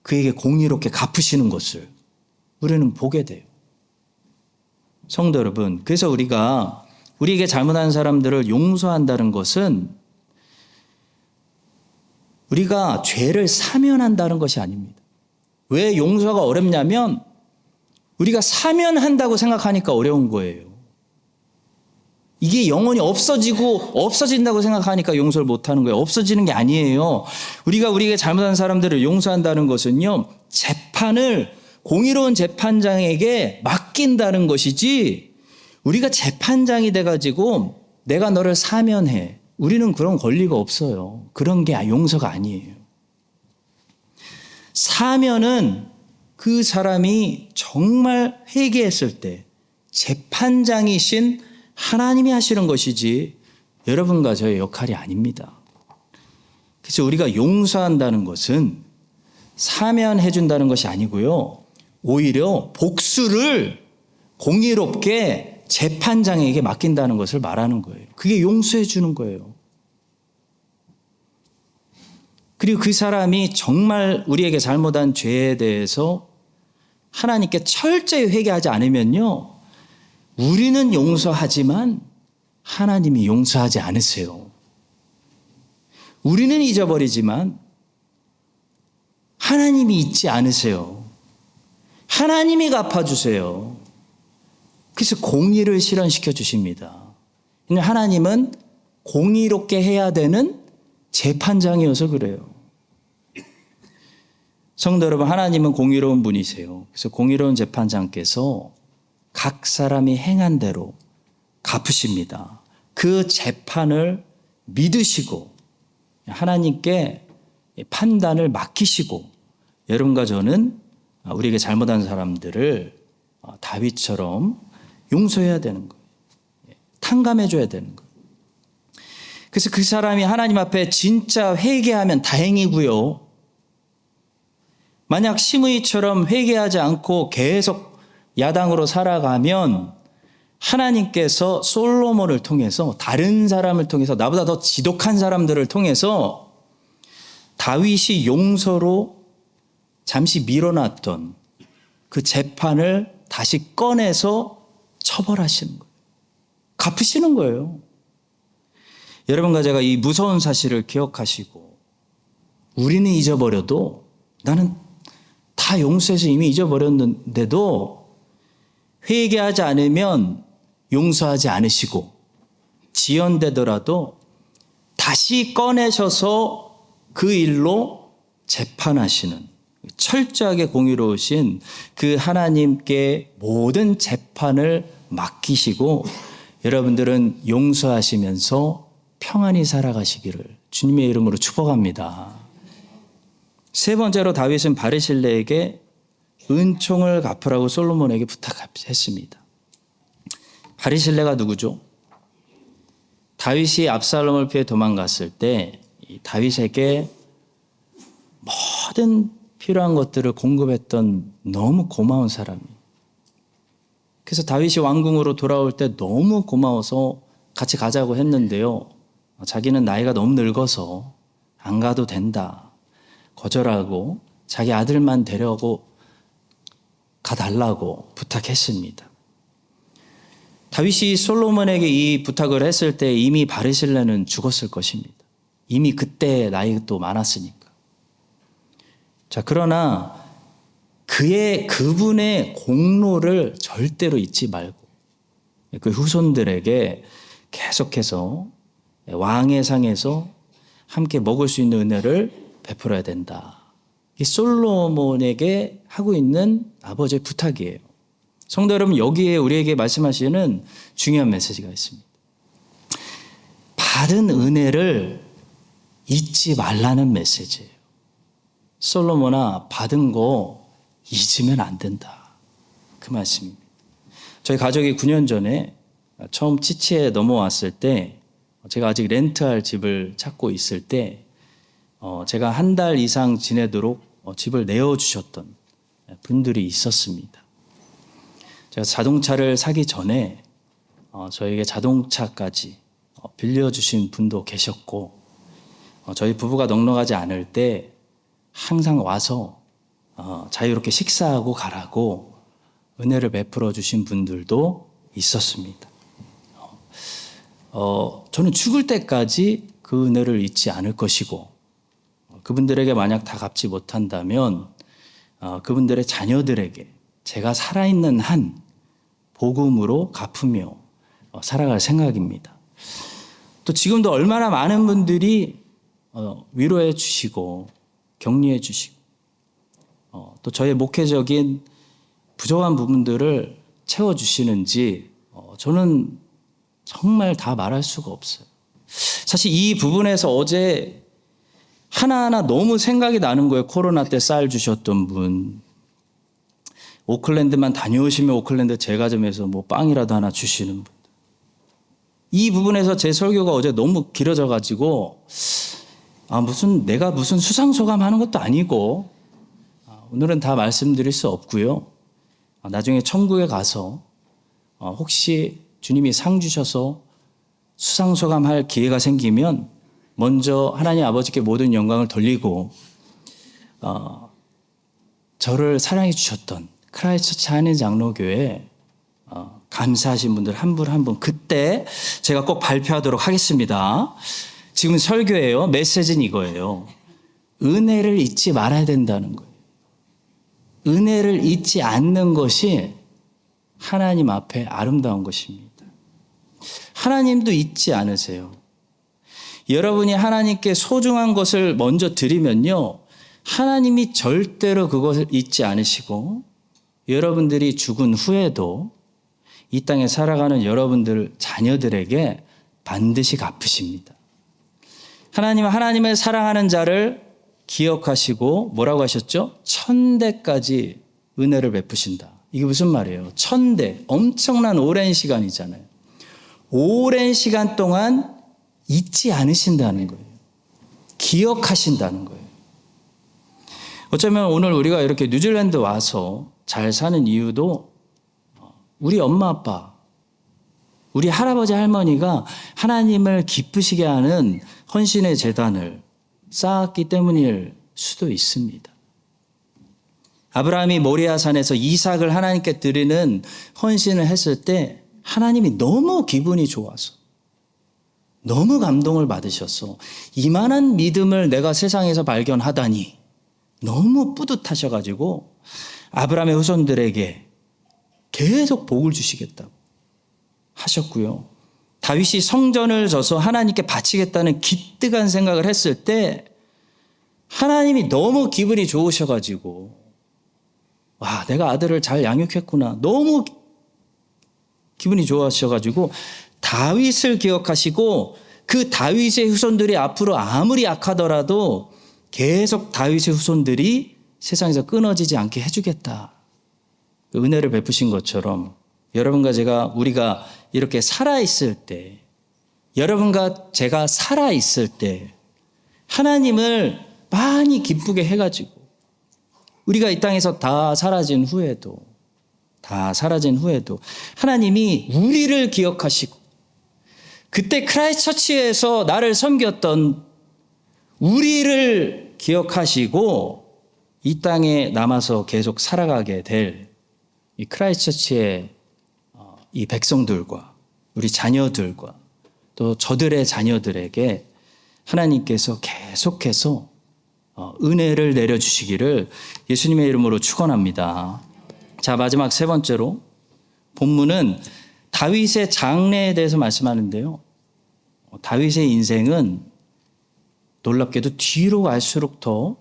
그에게 공의롭게 갚으시는 것을 우리는 보게 돼요. 성도 여러분, 그래서 우리가 우리에게 잘못한 사람들을 용서한다는 것은 우리가 죄를 사면한다는 것이 아닙니다. 왜 용서가 어렵냐면 우리가 사면한다고 생각하니까 어려운 거예요. 이게 영원히 없어진다고 생각하니까 용서를 못하는 거예요. 없어지는 게 아니에요. 우리가 우리에게 잘못한 사람들을 용서한다는 것은요, 재판을 공의로운 재판장에게 맡긴다는 것이지 우리가 재판장이 돼가지고 내가 너를 사면해. 우리는 그런 권리가 없어요. 그런 게 용서가 아니에요. 사면은 그 사람이 정말 회개했을 때 재판장이신 하나님이 하시는 것이지 여러분과 저의 역할이 아닙니다. 그래서 우리가 용서한다는 것은 사면해 준다는 것이 아니고요. 오히려 복수를 공의롭게 재판장에게 맡긴다는 것을 말하는 거예요. 그게 용서해 주는 거예요. 그리고 그 사람이 정말 우리에게 잘못한 죄에 대해서 하나님께 철저히 회개하지 않으면요, 우리는 용서하지만 하나님이 용서하지 않으세요. 우리는 잊어버리지만 하나님이 잊지 않으세요. 하나님이 갚아주세요. 그래서 공의를 실현시켜 주십니다. 하나님은 공의롭게 해야 되는 재판장이어서 그래요. 성도 여러분, 하나님은 공의로운 분이세요. 그래서 공의로운 재판장께서 각 사람이 행한 대로 갚으십니다. 그 재판을 믿으시고 하나님께 판단을 맡기시고 여러분과 저는 우리에게 잘못한 사람들을 다윗처럼 용서해야 되는 거예요. 탕감해 줘야 되는 거예요. 그래서 그 사람이 하나님 앞에 진짜 회개하면 다행이고요. 만약 시므이처럼 회개하지 않고 계속 야당으로 살아가면 하나님께서 솔로몬을 통해서 다른 사람을 통해서 나보다 더 지독한 사람들을 통해서 다윗이 용서로 잠시 밀어놨던 그 재판을 다시 꺼내서 처벌하시는 거예요. 갚으시는 거예요. 여러분과 제가 이 무서운 사실을 기억하시고 우리는 잊어버려도 나는 다 용서해서 이미 잊어버렸는데도 회개하지 않으면 용서하지 않으시고 지연되더라도 다시 꺼내셔서 그 일로 재판하시는 철저하게 공의로우신 그 하나님께 모든 재판을 맡기시고 여러분들은 용서하시면서 평안히 살아가시기를 주님의 이름으로 축복합니다. 세 번째로 다윗은 바르실레에게 은총을 갚으라고 솔로몬에게 부탁했습니다. 바르실레가 누구죠? 다윗이 압살롬을 피해 도망갔을 때 다윗에게 모든 필요한 것들을 공급했던 너무 고마운 사람이에요. 그래서 다윗이 왕궁으로 돌아올 때 너무 고마워서 같이 가자고 했는데요. 자기는 나이가 너무 늙어서 안 가도 된다. 거절하고 자기 아들만 데려고 가달라고 부탁했습니다. 다윗이 솔로몬에게 이 부탁을 했을 때 이미 바르실레는 죽었을 것입니다. 이미 그때 나이도 많았으니까. 자, 그러나 그분의 공로를 절대로 잊지 말고 그 후손들에게 계속해서 왕의 상에서 함께 먹을 수 있는 은혜를 베풀어야 된다. 이 솔로몬에게 하고 있는 아버지의 부탁이에요. 성도 여러분, 여기에 우리에게 말씀하시는 중요한 메시지가 있습니다. 받은 은혜를 잊지 말라는 메시지예요. 솔로몬아, 받은 거 잊으면 안 된다. 그 말씀입니다. 저희 가족이 9년 전에 처음 치치에 넘어왔을 때 제가 아직 렌트할 집을 찾고 있을 때 제가 한 달 이상 지내도록 집을 내어주셨던 분들이 있었습니다. 제가 자동차를 사기 전에 저에게 자동차까지 빌려주신 분도 계셨고 저희 부부가 넉넉하지 않을 때 항상 와서 자유롭게 식사하고 가라고 은혜를 베풀어 주신 분들도 있었습니다. 저는 죽을 때까지 그 은혜를 잊지 않을 것이고 그분들에게 만약 다 갚지 못한다면 그분들의 자녀들에게 제가 살아있는 한 복음으로 갚으며 살아갈 생각입니다. 또 지금도 얼마나 많은 분들이 위로해 주시고 격려해 주시고 또 저의 목회적인 부족한 부분들을 채워주시는지 저는 정말 다 말할 수가 없어요. 사실 이 부분에서 어제 하나하나 너무 생각이 나는 거예요. 코로나 때 쌀 주셨던 분, 오클랜드만 다녀오시면 오클랜드 제과점에서 뭐 빵이라도 하나 주시는 분. 이 부분에서 제 설교가 어제 너무 길어져 가지고 내가 무슨 수상소감 하는 것도 아니고 오늘은 다 말씀드릴 수 없고요. 나중에 천국에 가서 혹시 주님이 상 주셔서 수상소감 할 기회가 생기면 먼저 하나님 아버지께 모든 영광을 돌리고 저를 사랑해 주셨던 크라이스트처치 한인 장로교회 감사하신 분들 한 분 한 분 그때 제가 꼭 발표하도록 하겠습니다. 지금 설교예요. 메시지는 이거예요. 은혜를 잊지 말아야 된다는 거예요. 은혜를 잊지 않는 것이 하나님 앞에 아름다운 것입니다. 하나님도 잊지 않으세요. 여러분이 하나님께 소중한 것을 먼저 드리면요. 하나님이 절대로 그것을 잊지 않으시고 여러분들이 죽은 후에도 이 땅에 살아가는 여러분들 자녀들에게 반드시 갚으십니다. 하나님은 하나님을 사랑하는 자를 기억하시고 뭐라고 하셨죠? 1000대까지 은혜를 베푸신다. 이게 무슨 말이에요? 1000대. 엄청난 오랜 시간이잖아요. 오랜 시간 동안 잊지 않으신다는 거예요. 기억하신다는 거예요. 어쩌면 오늘 우리가 이렇게 뉴질랜드 와서 잘 사는 이유도 우리 엄마 아빠 우리 할아버지 할머니가 하나님을 기쁘시게 하는 헌신의 제단을 쌓았기 때문일 수도 있습니다. 아브라함이 모리아산에서 이삭을 하나님께 드리는 헌신을 했을 때 하나님이 너무 기분이 좋아서 너무 감동을 받으셔서 이만한 믿음을 내가 세상에서 발견하다니 너무 뿌듯하셔가지고 아브라함의 후손들에게 계속 복을 주시겠다고 하셨고요. 다윗이 성전을 져서 하나님께 바치겠다는 기특한 생각을 했을 때 하나님이 너무 기분이 좋으셔가지고 와, 내가 아들을 잘 양육했구나. 너무 기분이 좋아하셔가지고 다윗을 기억하시고 그 다윗의 후손들이 앞으로 아무리 약하더라도 계속 다윗의 후손들이 세상에서 끊어지지 않게 해주겠다. 그 은혜를 베푸신 것처럼 여러분과 우리가 이렇게 살아있을 때, 여러분과 제가 살아있을 때 하나님을 많이 기쁘게 해가지고 우리가 이 땅에서 다 사라진 후에도 하나님이 우리를 기억하시고 그때 크라이스트 처치에서 나를 섬겼던 우리를 기억하시고 이 땅에 남아서 계속 살아가게 될 이 크라이스트 처치의 이 백성들과 우리 자녀들과 또 저들의 자녀들에게 하나님께서 계속해서 은혜를 내려주시기를 예수님의 이름으로 축원합니다. 자, 마지막 세 번째로 본문은 다윗의 장래에 대해서 말씀하는데요. 다윗의 인생은 놀랍게도 뒤로 갈수록 더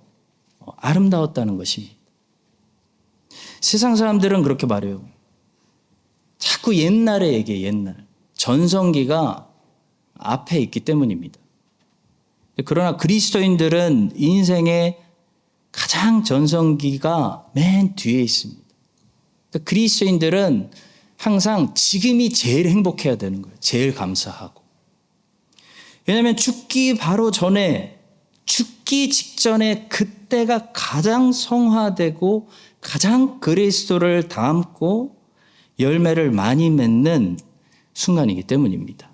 아름다웠다는 것입니다. 세상 사람들은 그렇게 말해요. 자꾸 옛날에 얘기해, 옛날. 전성기가 앞에 있기 때문입니다. 그러나 그리스도인들은 인생의 가장 전성기가 맨 뒤에 있습니다. 그러니까 그리스도인들은 항상 지금이 제일 행복해야 되는 거예요. 제일 감사하고. 왜냐하면 죽기 바로 전에, 죽기 직전에 그때가 가장 성화되고 가장 그리스도를 닮고 열매를 많이 맺는 순간이기 때문입니다.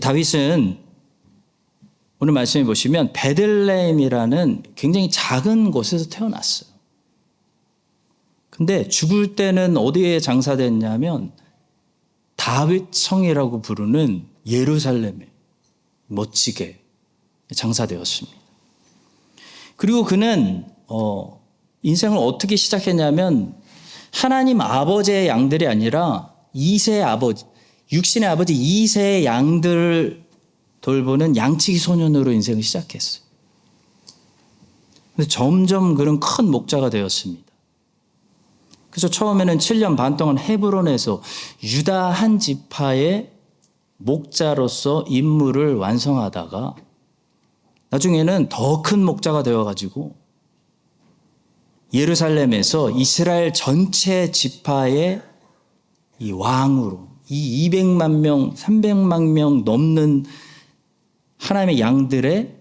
다윗은 오늘 말씀해 보시면 베들레헴이라는 굉장히 작은 곳에서 태어났어요. 근데 죽을 때는 어디에 장사됐냐면 다윗 성이라고 부르는 예루살렘에 멋지게 장사되었습니다. 그리고 그는 인생을 어떻게 시작했냐면 하나님 아버지의 양들이 아니라 이세의 아버지, 육신의 아버지 이세의 양들을 돌보는 양치기 소년으로 인생을 시작했어요. 근데 점점 그런 큰 목자가 되었습니다. 그래서 처음에는 7년 반 동안 헤브론에서 유다 한 지파의 목자로서 임무를 완성하다가 나중에는 더 큰 목자가 되어가지고 예루살렘에서 이스라엘 전체 지파의 이 왕으로 이 200만 명, 300만 명 넘는 하나님의 양들의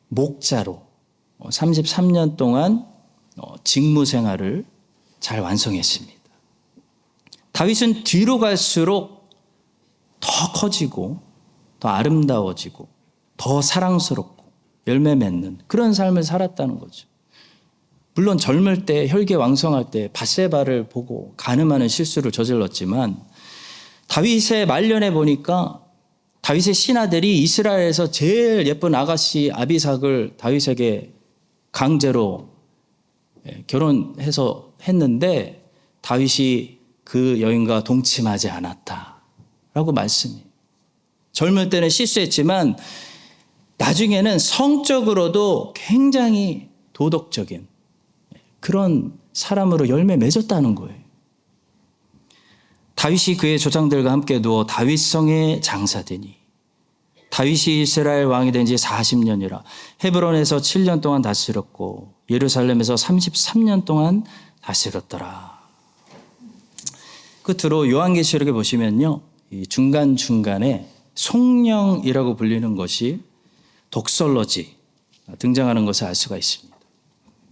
목자로 33년 동안 직무 생활을 잘 완성했습니다. 다윗은 뒤로 갈수록 더 커지고 더 아름다워지고 더 사랑스럽고 열매 맺는 그런 삶을 살았다는 거죠. 물론 젊을 때 혈기왕성할 때 밧세바를 보고 간음하는 실수를 저질렀지만 다윗의 말년에 보니까 다윗의 신하들이 이스라엘에서 제일 예쁜 아가씨 아비삭을 다윗에게 강제로 결혼해서 했는데 다윗이 그 여인과 동침하지 않았다라고 말씀해요. 젊을 때는 실수했지만 나중에는 성적으로도 굉장히 도덕적인 그런 사람으로 열매 맺었다는 거예요. 다윗이 그의 조상들과 함께 누워 다윗성에 장사되니 다윗이 이스라엘 왕이 된 지 40년이라 헤브론에서 7년 동안 다스렸고 예루살렘에서 33년 동안 다스렸더라. 끝으로 요한계시록에 보시면요, 이 중간중간에 송령이라고 불리는 것이 독설러지 등장하는 것을 알 수가 있습니다.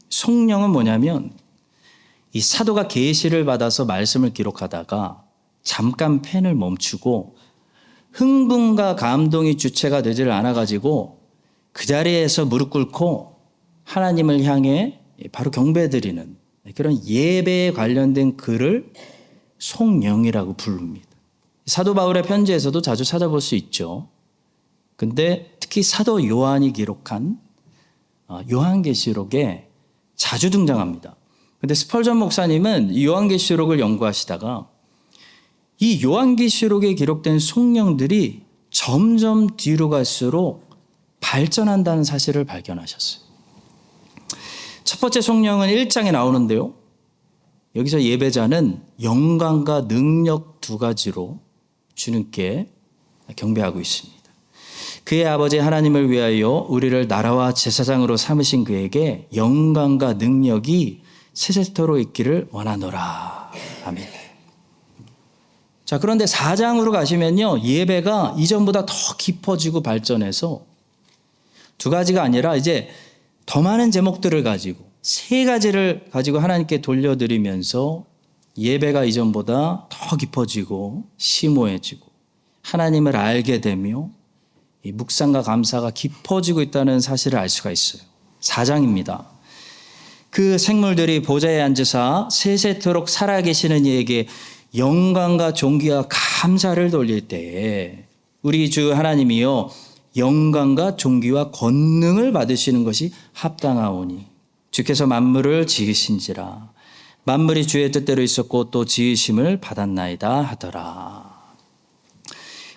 송령은 뭐냐면 이 사도가 계시를 받아서 말씀을 기록하다가 잠깐 펜을 멈추고 흥분과 감동이 주체가 되지를 않아가지고 그 자리에서 무릎 꿇고 하나님을 향해 바로 경배드리는 그런 예배에 관련된 글을 송영이라고 부릅니다. 사도 바울의 편지에서도 자주 찾아볼 수 있죠. 근데 특히 사도 요한이 기록한 요한계시록에 자주 등장합니다. 근데 스펄전 목사님은 이 요한계시록을 연구하시다가 이 요한계시록에 기록된 송영들이 점점 뒤로 갈수록 발전한다는 사실을 발견하셨어요. 첫 번째 송영은 1장에 나오는데요. 여기서 예배자는 영광과 능력 두 가지로 주님께 경배하고 있습니다. 그의 아버지 하나님을 위하여 우리를 나라와 제사장으로 삼으신 그에게 영광과 능력이 세세토록 있기를 원하노라. 아멘. 자, 그런데 4장으로 가시면요. 예배가 이전보다 더 깊어지고 발전해서 두 가지가 아니라 이제 더 많은 제목들을 가지고 세 가지를 가지고 하나님께 돌려드리면서 예배가 이전보다 더 깊어지고 심오해지고 하나님을 알게 되며 이 묵상과 감사가 깊어지고 있다는 사실을 알 수가 있어요. 4장입니다. 그 생물들이 보좌에 앉으사 세세토록 살아계시는 이에게 영광과 존귀와 감사를 돌릴 때에 우리 주 하나님이요 영광과 존귀와 권능을 받으시는 것이 합당하오니 주께서 만물을 지으신지라 만물이 주의 뜻대로 있었고 또 지으심을 받았나이다 하더라.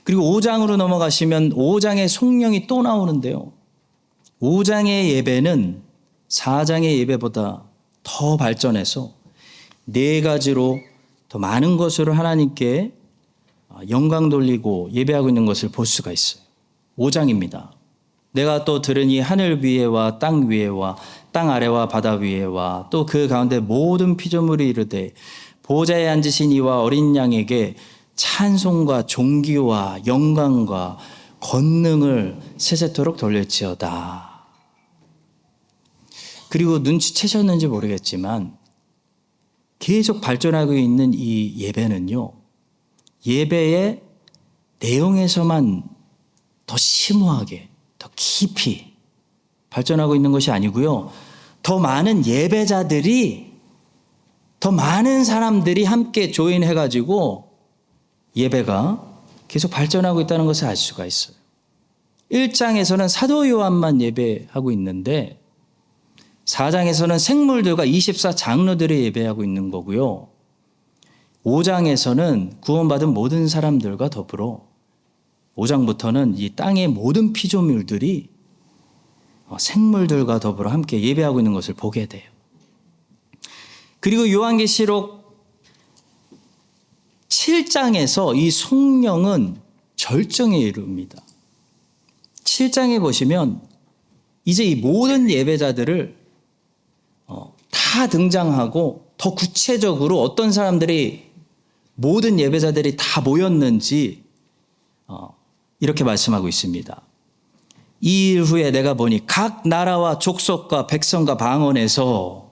그리고 5장으로 넘어가시면 5장의 송영이 또 나오는데요. 5장의 예배는 4장의 예배보다 더 발전해서 네 가지로 더 많은 것으로 하나님께 영광 돌리고 예배하고 있는 것을 볼 수가 있어요. 5장입니다. 내가 또 들으니 하늘 위에와 땅 위에와 땅 아래와 바다 위에와 또 그 가운데 모든 피조물이 이르되 보좌에 앉으신 이와 어린 양에게 찬송과 존귀와 영광과 권능을 세세토록 돌릴지어다. 그리고 눈치채셨는지 모르겠지만 계속 발전하고 있는 이 예배는요. 예배의 내용에서만 더 심오하게 더 깊이 발전하고 있는 것이 아니고요. 더 많은 예배자들이 더 많은 사람들이 함께 조인해가지고 예배가 계속 발전하고 있다는 것을 알 수가 있어요. 1장에서는 사도 요한만 예배하고 있는데 4장에서는 생물들과 24장로들이 예배하고 있는 거고요. 5장에서는 구원받은 모든 사람들과 더불어 5장부터는 이 땅의 모든 피조물들이 생물들과 더불어 함께 예배하고 있는 것을 보게 돼요. 그리고 요한계시록 7장에서 이 송영은 절정에 이릅니다. 7장에 보시면 이제 이 모든 예배자들을 다 등장하고 더 구체적으로 어떤 사람들이 모든 예배자들이 다 모였는지 이렇게 말씀하고 있습니다. 이 일 후에 내가 보니 각 나라와 족속과 백성과 방언에서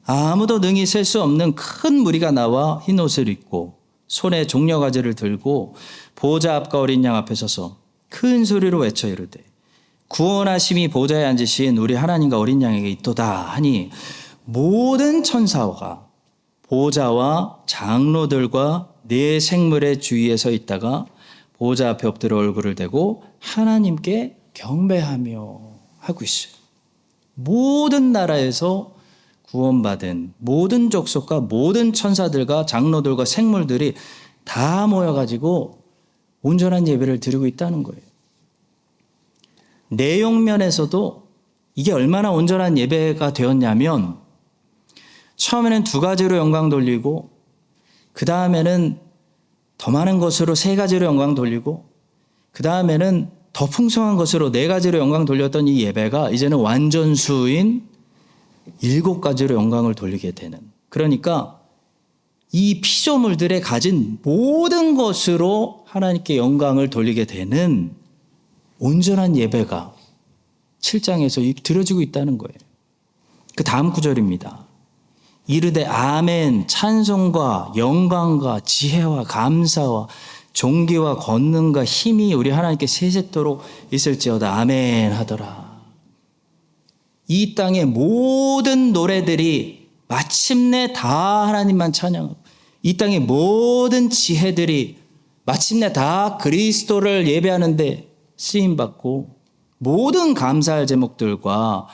아무도 능히 셀 수 없는 큰 무리가 나와 흰 옷을 입고 손에 종려가지를 들고 보좌 앞과 어린 양 앞에 서서 큰 소리로 외쳐 이르되 구원하심이 보좌에 앉으신 우리 하나님과 어린 양에게 있도다 하니 모든 천사가 보좌와 장로들과 네 생물의 주위에 서 있다가 보좌 앞에 엎드려 얼굴을 대고 하나님께 경배하며 하고 있어요. 모든 나라에서 구원받은 모든 족속과 모든 천사들과 장로들과 생물들이 다 모여가지고 온전한 예배를 드리고 있다는 거예요. 내용면에서도 이게 얼마나 온전한 예배가 되었냐면 처음에는 두 가지로 영광 돌리고 그 다음에는 더 많은 것으로 세 가지로 영광 돌리고 그 다음에는 더 풍성한 것으로 네 가지로 영광 돌렸던 이 예배가 이제는 완전수인 7가지로 영광을 돌리게 되는, 그러니까 이 피조물들의 가진 모든 것으로 하나님께 영광을 돌리게 되는 온전한 예배가 7장에서 드려지고 있다는 거예요. 그 다음 구절입니다. 이르되 아멘 찬송과 영광과 지혜와 감사와 존귀와 권능과 힘이 우리 하나님께 세세토록 있을지어다 아멘 하더라. 이 땅의 모든 노래들이 마침내 다 하나님만 찬양하고 이 땅의 모든 지혜들이 마침내 다 그리스도를 예배하는데 쓰임받고 모든 감사할 제목들과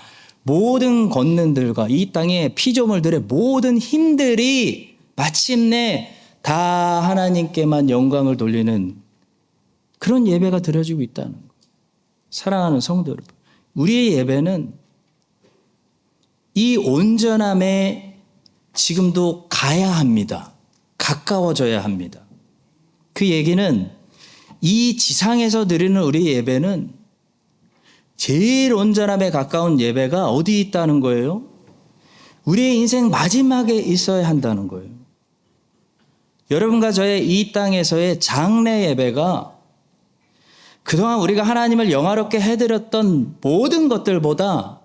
모든 권능들과 이 땅의 피조물들의 모든 힘들이 마침내 다 하나님께만 영광을 돌리는 그런 예배가 드려지고 있다는 거예요. 사랑하는 성도 여러분, 우리의 예배는 이 온전함에 지금도 가야 합니다. 가까워져야 합니다. 그 얘기는 이 지상에서 드리는 우리 예배는 제일 온전함에 가까운 예배가 어디 있다는 거예요? 우리의 인생 마지막에 있어야 한다는 거예요. 여러분과 저의 이 땅에서의 장래 예배가 그동안 우리가 하나님을 영화롭게 해드렸던 모든 것들보다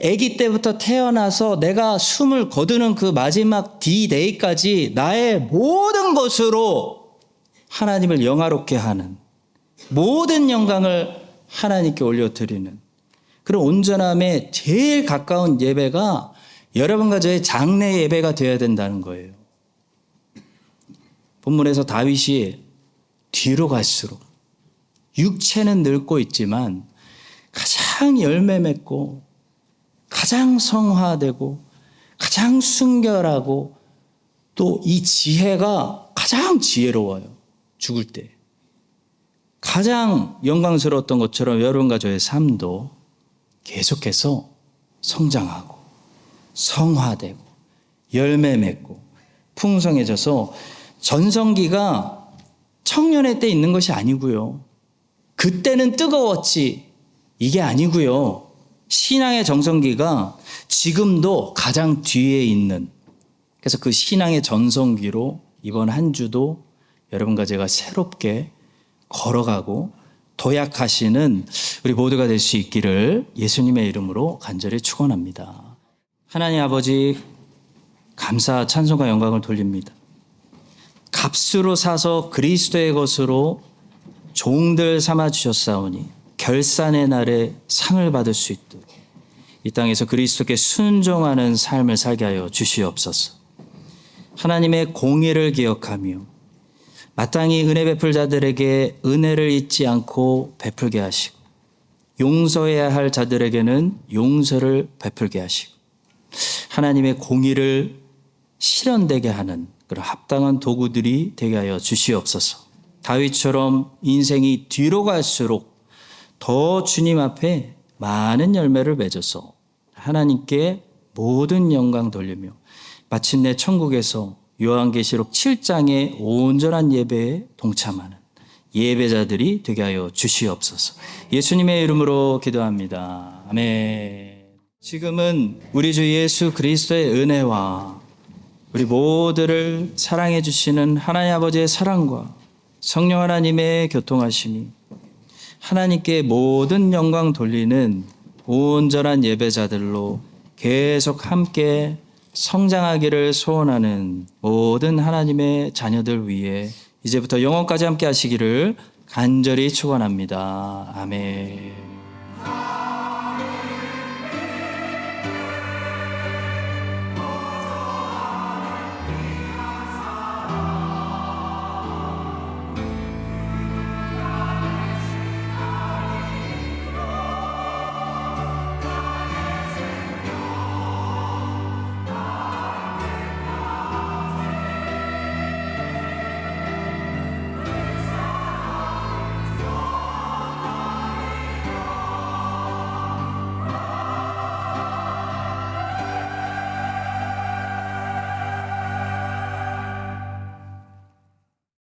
아기 때부터 태어나서 내가 숨을 거두는 그 마지막 D-Day까지 나의 모든 것으로 하나님을 영화롭게 하는 모든 영광을 하나님께 올려드리는 그런 온전함에 제일 가까운 예배가 여러분과 저의 장래 예배가 되어야 된다는 거예요. 본문에서 다윗이 뒤로 갈수록 육체는 늙고 있지만 가장 열매 맺고 가장 성화되고 가장 순결하고 또 이 지혜가 가장 지혜로워요. 죽을 때. 가장 영광스러웠던 것처럼 여러분과 저의 삶도 계속해서 성장하고 성화되고 열매 맺고 풍성해져서 전성기가 청년의 때 있는 것이 아니고요. 그때는 뜨거웠지 이게 아니고요. 신앙의 정성기가 지금도 가장 뒤에 있는 그래서 그 신앙의 전성기로 이번 한 주도 여러분과 제가 새롭게 걸어가고 도약하시는 우리 모두가 될 수 있기를 예수님의 이름으로 간절히 축원합니다. 하나님 아버지 감사 찬송과 영광을 돌립니다. 값으로 사서 그리스도의 것으로 종들 삼아 주셨사오니 결산의 날에 상을 받을 수 있도록 이 땅에서 그리스도께 순종하는 삶을 살게 하여 주시옵소서. 하나님의 공의를 기억하며 마땅히 은혜 베풀 자들에게 은혜를 잊지 않고 베풀게 하시고 용서해야 할 자들에게는 용서를 베풀게 하시고 하나님의 공의를 실현되게 하는 그런 합당한 도구들이 되게 하여 주시옵소서. 다윗처럼 인생이 뒤로 갈수록 더 주님 앞에 많은 열매를 맺어서 하나님께 모든 영광 돌리며 마침내 천국에서 요한계시록 7장의 온전한 예배에 동참하는 예배자들이 되게 하여 주시옵소서. 예수님의 이름으로 기도합니다. 아멘. 지금은 우리 주 예수 그리스도의 은혜와 우리 모두를 사랑해 주시는 하나님 아버지의 사랑과 성령 하나님의 교통하심이 하나님께 모든 영광 돌리는 온전한 예배자들로 계속 함께 성장하기를 소원하는 모든 하나님의 자녀들 위해 이제부터 영원까지 함께 하시기를 간절히 축원합니다. 아멘.